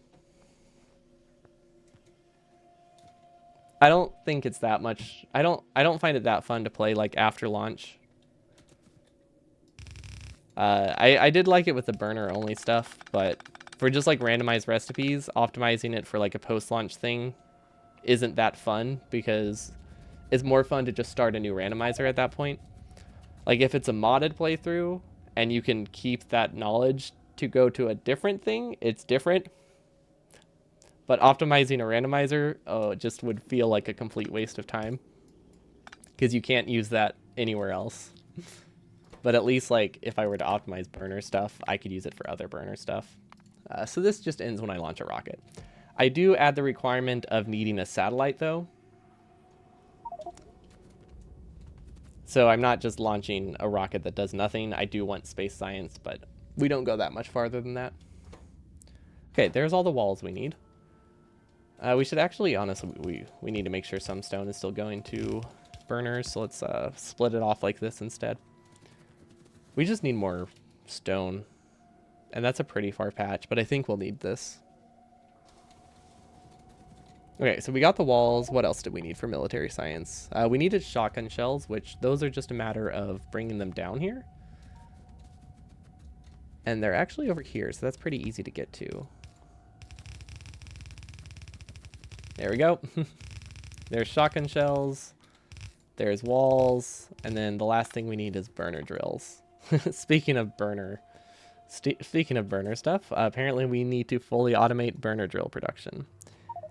[SPEAKER 1] I don't think it's that much. I don't find it that fun to play like after launch. I did like it with the burner only stuff, but for just like randomized recipes, optimizing it for like a post-launch thing isn't that fun because it's more fun to just start a new randomizer at that point. Like if it's a modded playthrough and you can keep that knowledge to go to a different thing, it's different. But optimizing a randomizer just would feel like a complete waste of time because you can't use that anywhere else. But at least, like, if I were to optimize burner stuff, I could use it for other burner stuff. So this just ends when I launch a rocket. I do add the requirement of needing a satellite, though. So I'm not just launching a rocket that does nothing. I do want space science, but we don't go that much farther than that. Okay, there's all the walls we need. We should actually, honestly, we need to make sure some stone is still going to burners. So let's split it off like this instead. We just need more stone. And that's a pretty far patch, but I think we'll need this. Okay, so we got the walls. What else did we need for military science? We needed shotgun shells, which those are just a matter of bringing them down here. And they're actually over here, so that's pretty easy to get to. There we go. There's shotgun shells. There's walls. And then the last thing we need is burner drills. Speaking of burner stuff, apparently we need to fully automate burner drill production.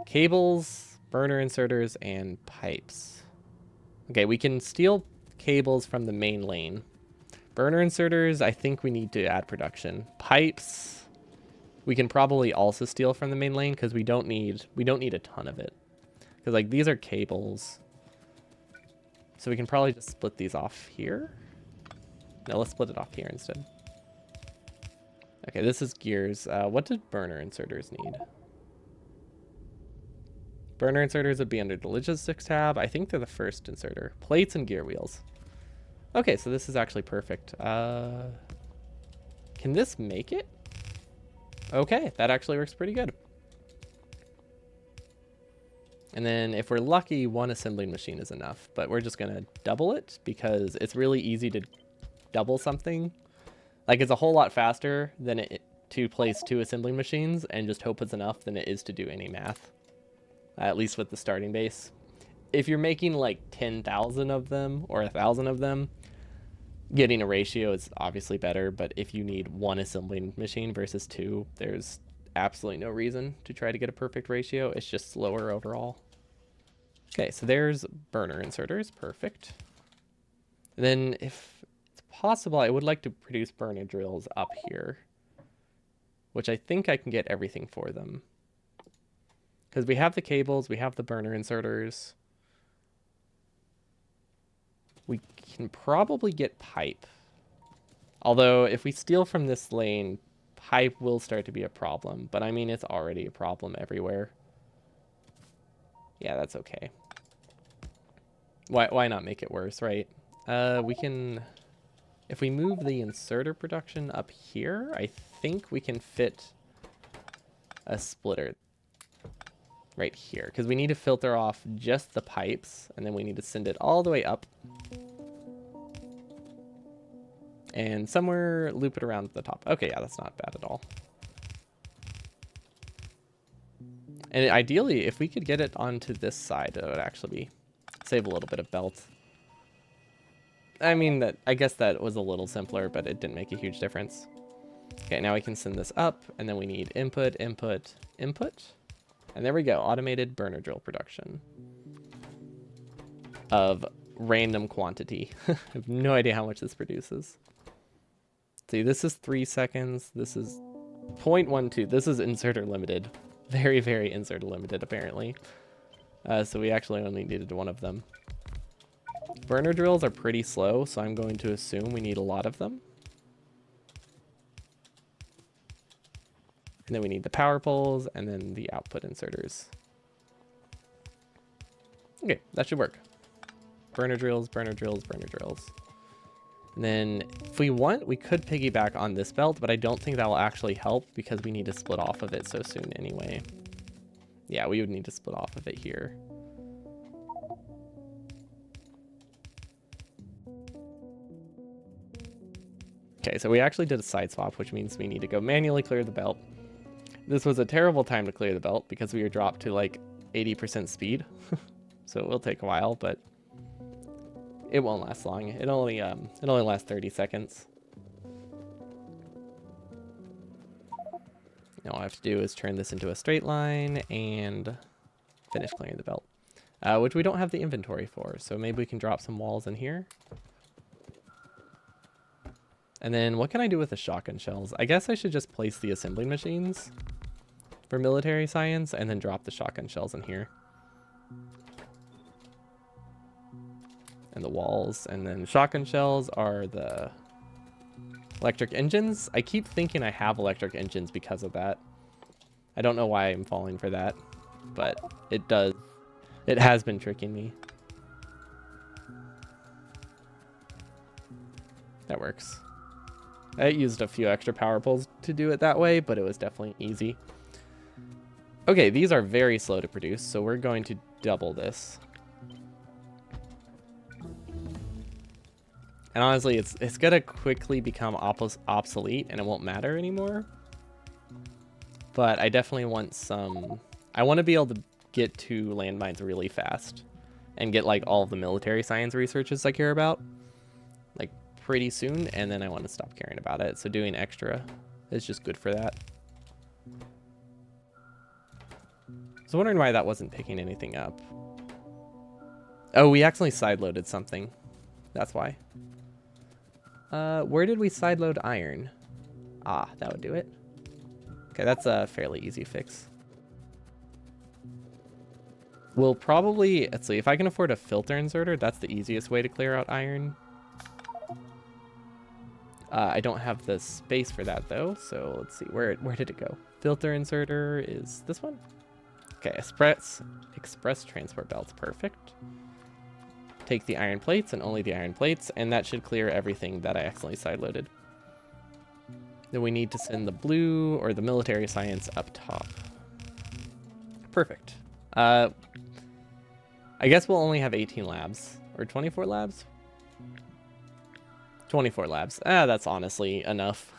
[SPEAKER 1] Cables, burner inserters, and pipes. Okay, we can steal cables from the main lane. Burner inserters, I think we need to add production. Pipes, we can probably also steal from the main lane because we don't need a ton of it. Because like these are cables. So we can probably just split these off here. No, let's split it off here instead. Okay, this is gears. What did burner inserters need? Burner inserters would be under the logistics tab. I think they're the first inserter. Plates and gear wheels. Okay, so this is actually perfect. Can this make it? Okay, that actually works pretty good. And then if we're lucky, one assembling machine is enough. But we're just going to double it because it's really easy to double something. Like, it's a whole lot faster than it to place 2 assembling machines and just hope it's enough than it is to do any math. At least with the starting base. If you're making like 10,000 of them or 1,000 of them, getting a ratio is obviously better. But if you need 1 assembling machine versus 2, there's absolutely no reason to try to get a perfect ratio. It's just slower overall. Okay, so there's burner inserters. Perfect. And then if it's possible, I would like to produce burner drills up here, which I think I can get everything for them. Because we have the cables, we have the burner inserters. We can probably get pipe. Although, if we steal from this lane, pipe will start to be a problem. But I mean, it's already a problem everywhere. Yeah, that's okay. Why not make it worse, right? We can... If we move the inserter production up here, I think we can fit a splitter right here, because we need to filter off just the pipes, and then we need to send it all the way up. And somewhere loop it around the top. Okay, yeah, that's not bad at all. And ideally, if we could get it onto this side, it would actually save a little bit of belt. I mean, I guess that was a little simpler, but it didn't make a huge difference. Okay, now we can send this up, and then we need input, input, input. And there we go, automated burner drill production of random quantity. I have no idea how much this produces. See, this is 3 seconds. This is 0.12. This is inserter limited. Very, very inserter limited, apparently. So we actually only needed 1 of them. Burner drills are pretty slow, so I'm going to assume we need a lot of them. And then we need the power poles, and then the output inserters. Okay, that should work. Burner drills, burner drills, burner drills. And then if we want, we could piggyback on this belt, but I don't think that will actually help because we need to split off of it so soon anyway. Yeah, we would need to split off of it here. Okay, so we actually did a side swap, which means we need to go manually clear the belt. This was a terrible time to clear the belt because we were dropped to like 80% speed. So it will take a while, but it won't last long. It only lasts 30 seconds. Now all I have to do is turn this into a straight line and finish clearing the belt, which we don't have the inventory for. So maybe we can drop some walls in here. And then what can I do with the shotgun shells? I guess I should just place the assembling machines for military science and then drop the shotgun shells in here. And the walls. And then shotgun shells are the electric engines. I keep thinking I have electric engines because of that. I don't know why I'm falling for that, but it does. It has been tricking me. That works. I used a few extra power poles to do it that way, but it was definitely easy. Okay, these are very slow to produce, so we're going to double this. And honestly, it's gonna quickly become obsolete and it won't matter anymore. But I definitely want some... I want to be able to get to landmines really fast and get like all the military science researches I care about like pretty soon, and then I want to stop caring about it. So doing extra is just good for that. I was wondering why that wasn't picking anything up. Oh, we accidentally sideloaded something. That's why. Where did we sideload iron? Ah, that would do it. Okay, that's a fairly easy fix. We'll probably, let's see, if I can afford a filter inserter, that's the easiest way to clear out iron. I don't have the space for that though, so let's see, where did it go? Filter inserter is this one? Okay, express transport belts, perfect. Take the iron plates and only the iron plates, and that should clear everything that I accidentally sideloaded. Then we need to send the blue or the military science up top. Perfect. I guess we'll only have 18 labs or 24 labs. 24 labs. That's honestly enough.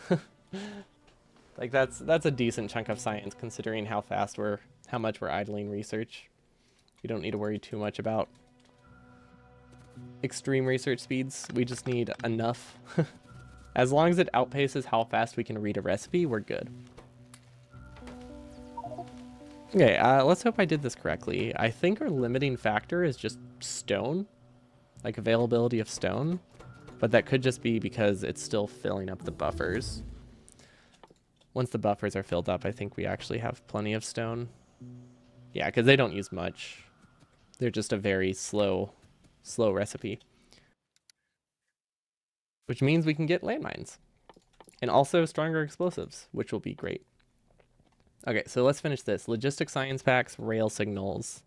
[SPEAKER 1] Like that's a decent chunk of science considering how much we're idling research. We don't need to worry too much about extreme research speeds. We just need enough. As long as it outpaces how fast we can read a recipe, we're good. Okay, let's hope I did this correctly. I think our limiting factor is just stone, like availability of stone, but that could just be because it's still filling up the buffers. Once the buffers are filled up, I think we actually have plenty of stone. Yeah, because they don't use much. They're just a very slow recipe. Which means we can get landmines. And also stronger explosives, which will be great. Okay, so let's finish this. Logistic science packs, rail signals.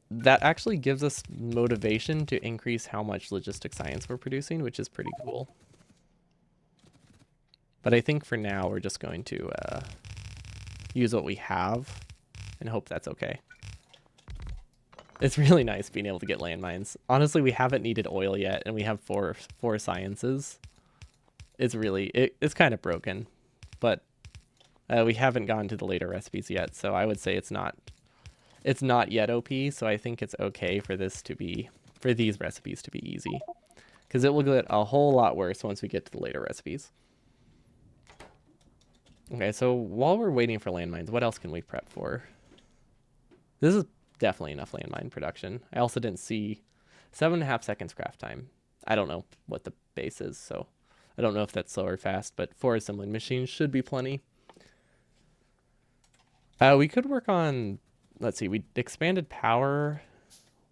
[SPEAKER 1] That actually gives us motivation to increase how much logistic science we're producing, which is pretty cool. But I think for now, we're just going to use what we have and hope that's okay. It's really nice being able to get landmines. Honestly, we haven't needed oil yet, and we have four sciences. It's really, it's kind of broken, but we haven't gone to the later recipes yet, so I would say it's not yet OP, so I think it's okay for these recipes to be easy. Because it will get a whole lot worse once we get to the later recipes. Okay, so while we're waiting for landmines, what else can we prep for? This is definitely enough landmine production. I also didn't see 7.5 seconds craft time. I don't know what the base is, so I don't know if that's slow or fast, but 4 assembling machines should be plenty. We could work on, let's see, we expanded power.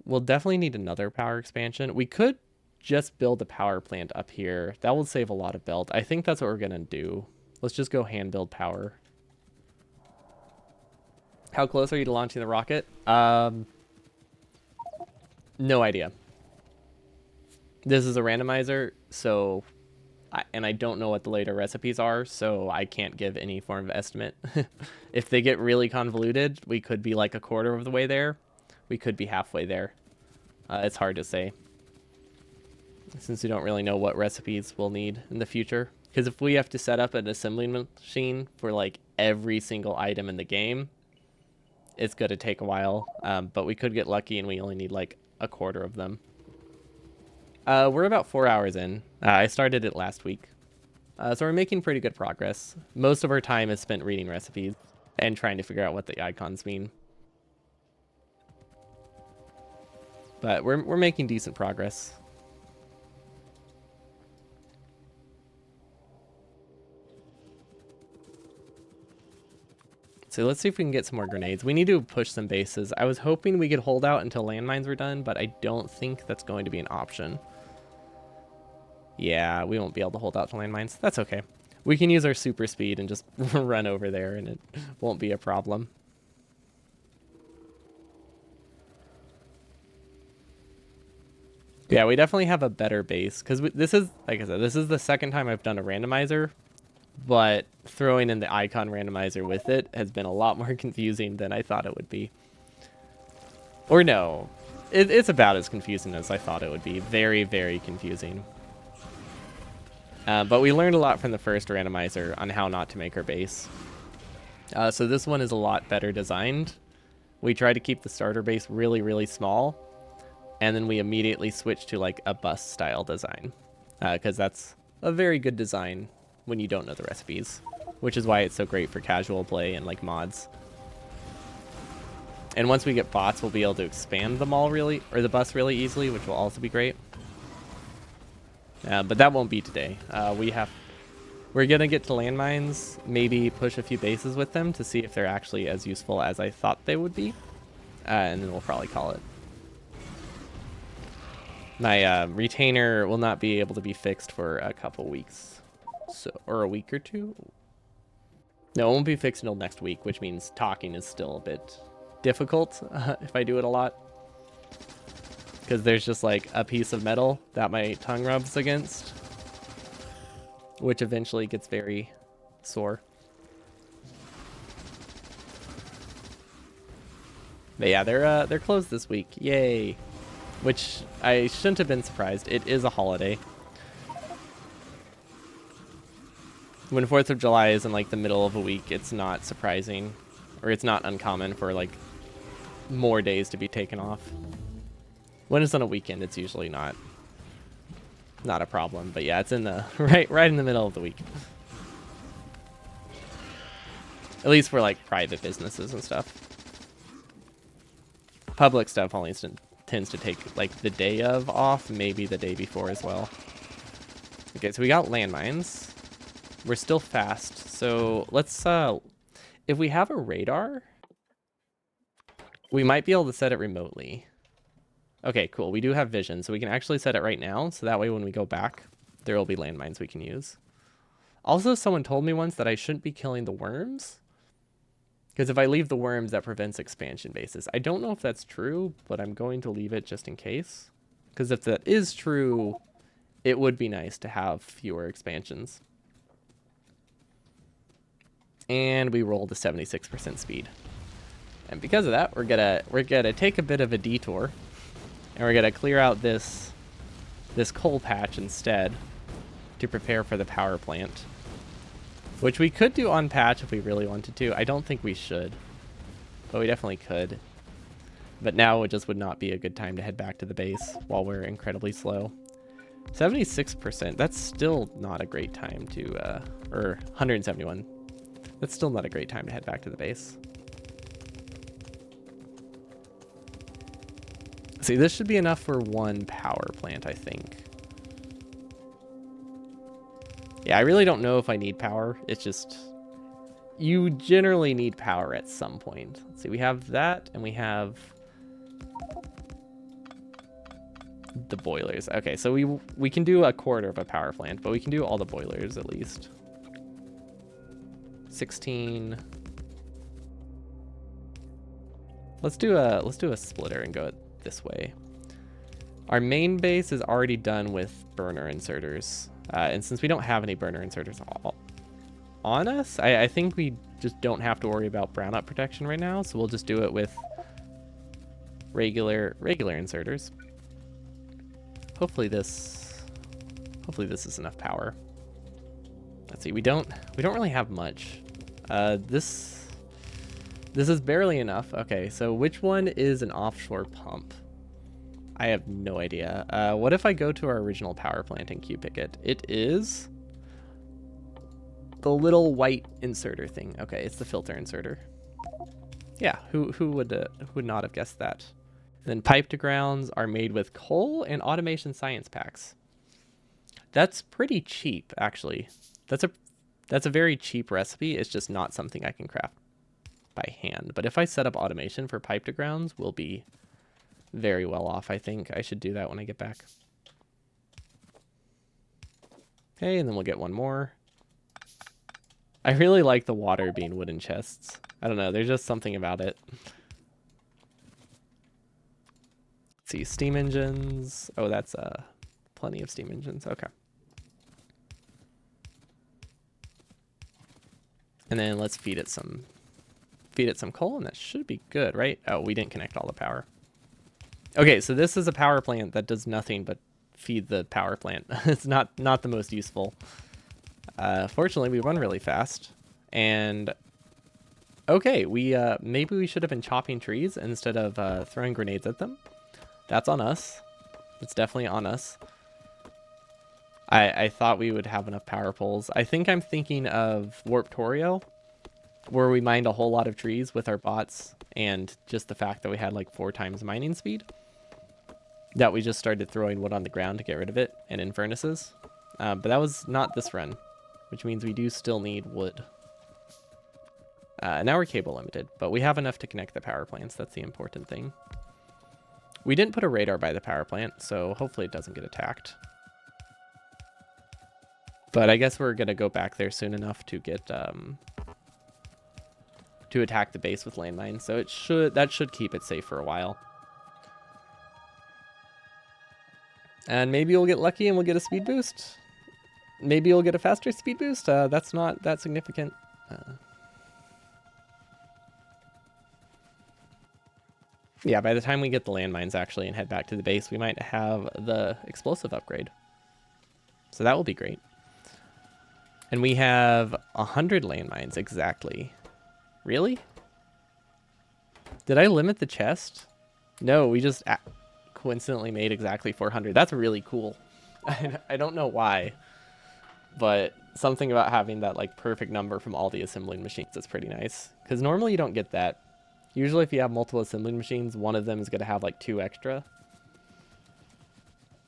[SPEAKER 1] We'll definitely need another power expansion. We could just build a power plant up here. That will save a lot of belt. I think that's what we're going to do. Let's just go hand build power. How close are you to launching the rocket? No idea. This is a randomizer, so... I don't know what the later recipes are, so I can't give any form of estimate. If they get really convoluted, we could be like a quarter of the way there. We could be halfway there. It's hard to say, since we don't really know what recipes we'll need in the future. Because if we have to set up an assembling machine for like every single item in the game, it's going to take a while. But we could get lucky and we only need like a quarter of them. We're about 4 hours in. I started it last week. So we're making pretty good progress. Most of our time is spent reading recipes and trying to figure out what the icons mean. But we're making decent progress. So let's see if we can get some more grenades. We need to push some bases. I was hoping we could hold out until landmines were done, but I don't think that's going to be an option. Yeah, we won't be able to hold out to landmines. That's okay. We can use our super speed and just run over there, and it won't be a problem. Yeah, we definitely have a better base, because this is, like I said, this is the second time I've done a randomizer, but throwing in the icon randomizer with it has been a lot more confusing than I thought it would be. Or no, it's about as confusing as I thought it would be. Very, very confusing. But we learned a lot from the first randomizer on how not to make our base. So this one is a lot better designed. We try to keep the starter base really, really small. And then we immediately switch to like a bus style design. Because that's a very good design when you don't know the recipes. Which is why it's so great for casual play and like mods. And once we get bots, we'll be able to expand the mall really, or the bus really easily, which will also be great. But that won't be today. We're gonna get to landmines, maybe push a few bases with them to see if they're actually as useful as I thought they would be. And then we'll probably call it. My retainer will not be able to be fixed for a couple weeks. Or a week or two? No, it won't be fixed until next week, which means talking is still a bit difficult if I do it a lot. Because there's just like a piece of metal that my tongue rubs against, which eventually gets very sore. But yeah, they're closed this week. Yay. Which I shouldn't have been surprised. It is a holiday. When 4th of July is in like the middle of a week, it's not surprising. Or it's not uncommon for like more days to be taken off. When it's on a weekend, it's usually not a problem. But yeah, it's in the right in the middle of the week. At least for like private businesses and stuff. Public stuff only tends to take like the day of off, maybe the day before as well. Okay, so we got landmines. We're still fast, so let's if we have a radar, we might be able to set it remotely. Okay, cool. We do have vision, so we can actually set it right now, so that way when we go back, there will be landmines we can use. Also, someone told me once that I shouldn't be killing the worms, because if I leave the worms, that prevents expansion bases. I don't know if that's true, but I'm going to leave it just in case. Because if that is true, it would be nice to have fewer expansions. And we rolled a 76% speed. And because of that, we're gonna take a bit of a detour. And we're gonna clear out this coal patch instead to prepare for the power plant. Which we could do on patch if we really wanted to. I don't think we should. But we definitely could. But now it just would not be a good time to head back to the base while we're incredibly slow. 76%, that's still not a great time to, or 171. That's still not a great time to head back to the base. See, this should be enough for one power plant, I think. Yeah, I really don't know if I need power. It's just, you generally need power at some point. Let's see, we have that, and we have the boilers. Okay, so we can do a quarter of a power plant, but we can do all the boilers at least. 16. Let's do a splitter and go it this way. Our main base is already done with burner inserters. And since we don't have any burner inserters on us, I think we just don't have to worry about brownout protection right now. So we'll just do it with regular inserters. Hopefully this is enough power. Let's see, we don't really have much. This is barely enough. Okay, so which one is an offshore pump? I have no idea. What if I go to our original power plant and Q-pick it? It is the little white inserter thing. Okay, it's the filter inserter. Yeah, who would not have guessed that? And then pipe to grounds are made with coal and automation science packs. That's pretty cheap, actually. That's a very cheap recipe. It's just not something I can craft. by hand. But if I set up automation for pipe to grounds, we'll be very well off, I think. I should do that when I get back. Okay, and then we'll get one more. I really like the water being wooden chests. I don't know, there's just something about it. Let's see, steam engines. Oh, that's plenty of steam engines. Okay. And then let's feed it some coal, and that should be good, right? Oh, we didn't connect all the power. Okay, so this is a power plant that does nothing but feed the power plant. It's not the most useful. Fortunately, we run really fast. And okay, we maybe we should have been chopping trees instead of throwing grenades at them. That's on us. It's definitely on us. I thought we would have enough power poles. I think I'm thinking of Warptorio, where we mined a whole lot of trees with our bots, and just the fact that we had like 4 times mining speed, that we just started throwing wood on the ground to get rid of it and in furnaces. But that was not this run, which means we do still need wood. Now we're cable limited, but we have enough to connect the power plants. That's the important thing. We didn't put a radar by the power plant, so hopefully it doesn't get attacked. But I guess we're gonna go back there soon enough to get to attack the base with landmines. So that should keep it safe for a while. And maybe we'll get lucky and we'll get a speed boost. Maybe we'll get a faster speed boost. That's not that significant. Yeah, by the time we get the landmines actually and head back to the base, we might have the explosive upgrade. So that will be great. And we have 100 landmines exactly. Really? Did I limit the chest? No, we just coincidentally made exactly 400. That's really cool. I don't know why, but something about having that like perfect number from all the assembling machines is pretty nice. Because normally you don't get that. Usually if you have multiple assembling machines, one of them is going to have like 2 extra.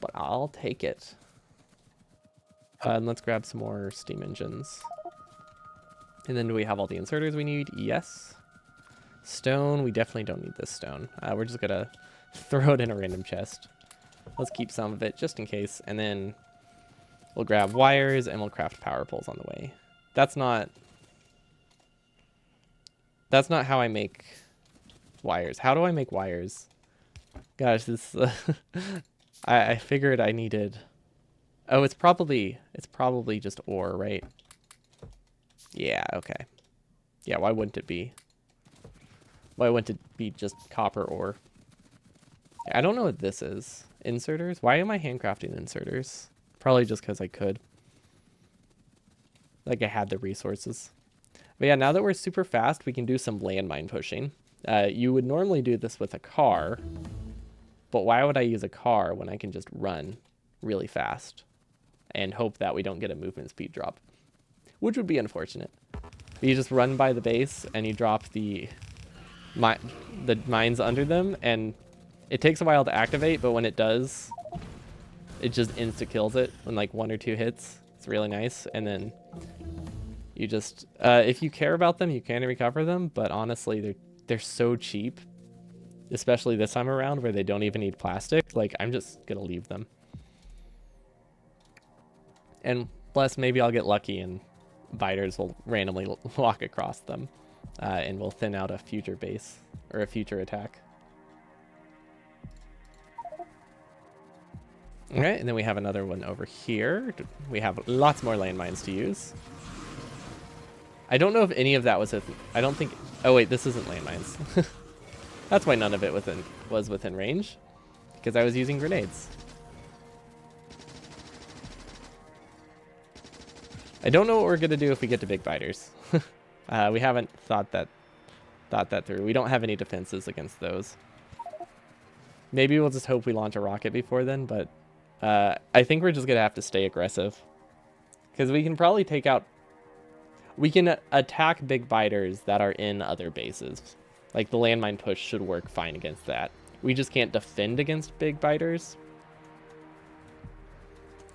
[SPEAKER 1] But I'll take it. And let's grab some more steam engines. And then do we have all the inserters we need? Yes. Stone, we definitely don't need this stone. We're just gonna throw it in a random chest. Let's keep some of it just in case. And then we'll grab wires and we'll craft power poles on the way. That's not how I make wires. How do I make wires? Gosh, this I figured I needed. Oh, it's probably just ore, right? Yeah, okay. Yeah, why wouldn't it be? Why wouldn't it be just copper ore? I don't know what this is. Inserters? Why am I handcrafting inserters? Probably just because I could. Like I had the resources. But yeah, now that we're super fast, we can do some landmine pushing. You would normally do this with a car. But why would I use a car when I can just run really fast and hope that we don't get a movement speed drop? Which would be unfortunate. You just run by the base and you drop the mines under them, and it takes a while to activate, but when it does, it just insta kills it in like 1 or 2 hits. It's really nice. And then you just if you care about them, you can recover them, but honestly they're so cheap, especially this time around where they don't even need plastic. Like, I'm just gonna leave them. And plus maybe I'll get lucky and biters will randomly walk across them. And we'll thin out a future base or a future attack. All right, and then we have another one over here. We have lots more landmines to use. I don't know if any of that was I don't think. Oh wait, this isn't landmines. That's why none of it was within range, because I was using grenades. I don't know what we're gonna do if we get to big biters. We haven't thought that through. We don't have any defenses against those. Maybe we'll just hope we launch a rocket before then, but I think we're just gonna have to stay aggressive, because we can probably take out. We can attack big biters that are in other bases. Like the landmine push should work fine against that. We just can't defend against big biters.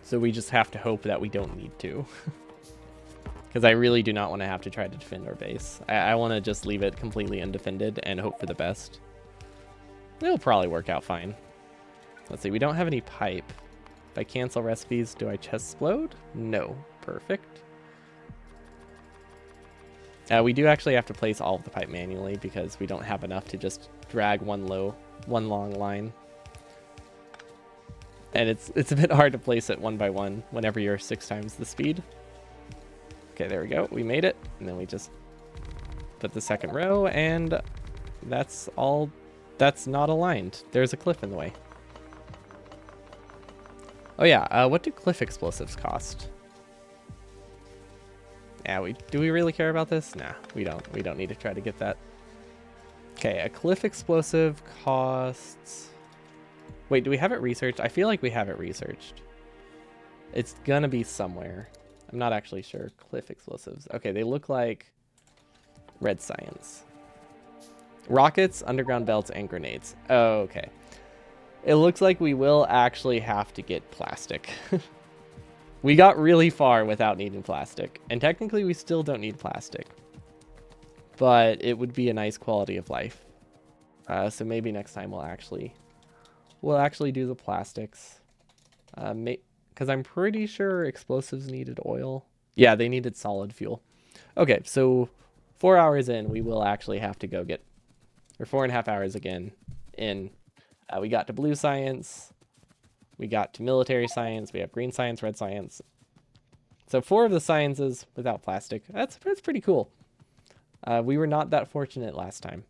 [SPEAKER 1] So we just have to hope that we don't need to. Because I really do not want to have to try to defend our base. I want to just leave it completely undefended and hope for the best. It'll probably work out fine. Let's see, we don't have any pipe. If I cancel recipes, do I chest explode? No. Perfect. We do actually have to place all of the pipe manually because we don't have enough to just drag one long line. And it's a bit hard to place it one by one whenever you're 6 times the speed. Okay, there we go. We made it. And then we just put the second row, and that's all. That's not aligned. There's a cliff in the way. Oh yeah, what do cliff explosives cost? Yeah, do we really care about this? Nah, we don't. We don't need to try to get that. Okay, a cliff explosive costs... Wait, do we have it researched? I feel like we have it researched. It's gonna be somewhere. I'm not actually sure. Cliff explosives. Okay, they look like red science. Rockets, underground belts, and grenades. Oh, okay. It looks like we will actually have to get plastic. We got really far without needing plastic. And technically we still don't need plastic. But it would be a nice quality of life. So maybe next time we'll actually do the plastics. Because I'm pretty sure explosives needed oil. Yeah, they needed solid fuel. Okay, so 4 hours in, we will actually have to go get... Or 4.5 hours again in. We got to blue science. We got to military science. We have green science, red science. So 4 of the sciences without plastic. That's pretty cool. We were not that fortunate last time.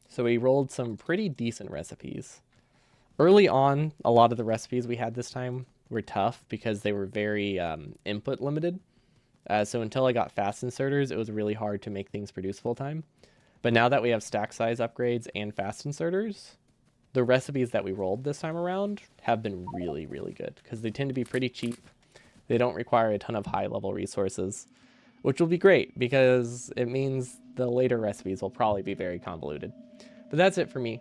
[SPEAKER 1] So we rolled some pretty decent recipes. Early on, a lot of the recipes we had this time were tough because they were very input limited. So until I got fast inserters, it was really hard to make things produce full time. But now that we have stack size upgrades and fast inserters, the recipes that we rolled this time around have been really, really good because they tend to be pretty cheap. They don't require a ton of high level resources, which will be great because it means the later recipes will probably be very convoluted. But that's it for me.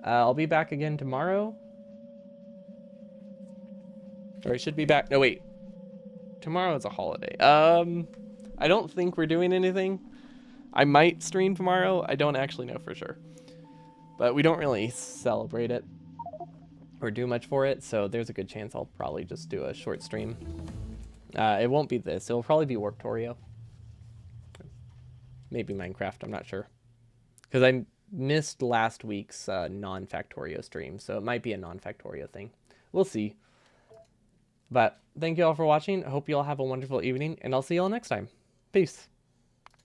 [SPEAKER 1] I'll be back again tomorrow. Or I should be back. No, wait. Tomorrow is a holiday. I don't think we're doing anything. I might stream tomorrow. I don't actually know for sure. But we don't really celebrate it or do much for it, so there's a good chance I'll probably just do a short stream. It won't be this. It'll probably be Warptorio. Maybe Minecraft. I'm not sure. Because I missed last week's non-Factorio stream, so it might be a non-Factorio thing. We'll see. But thank you all for watching. I hope you all have a wonderful evening, and I'll see you all next time. Peace.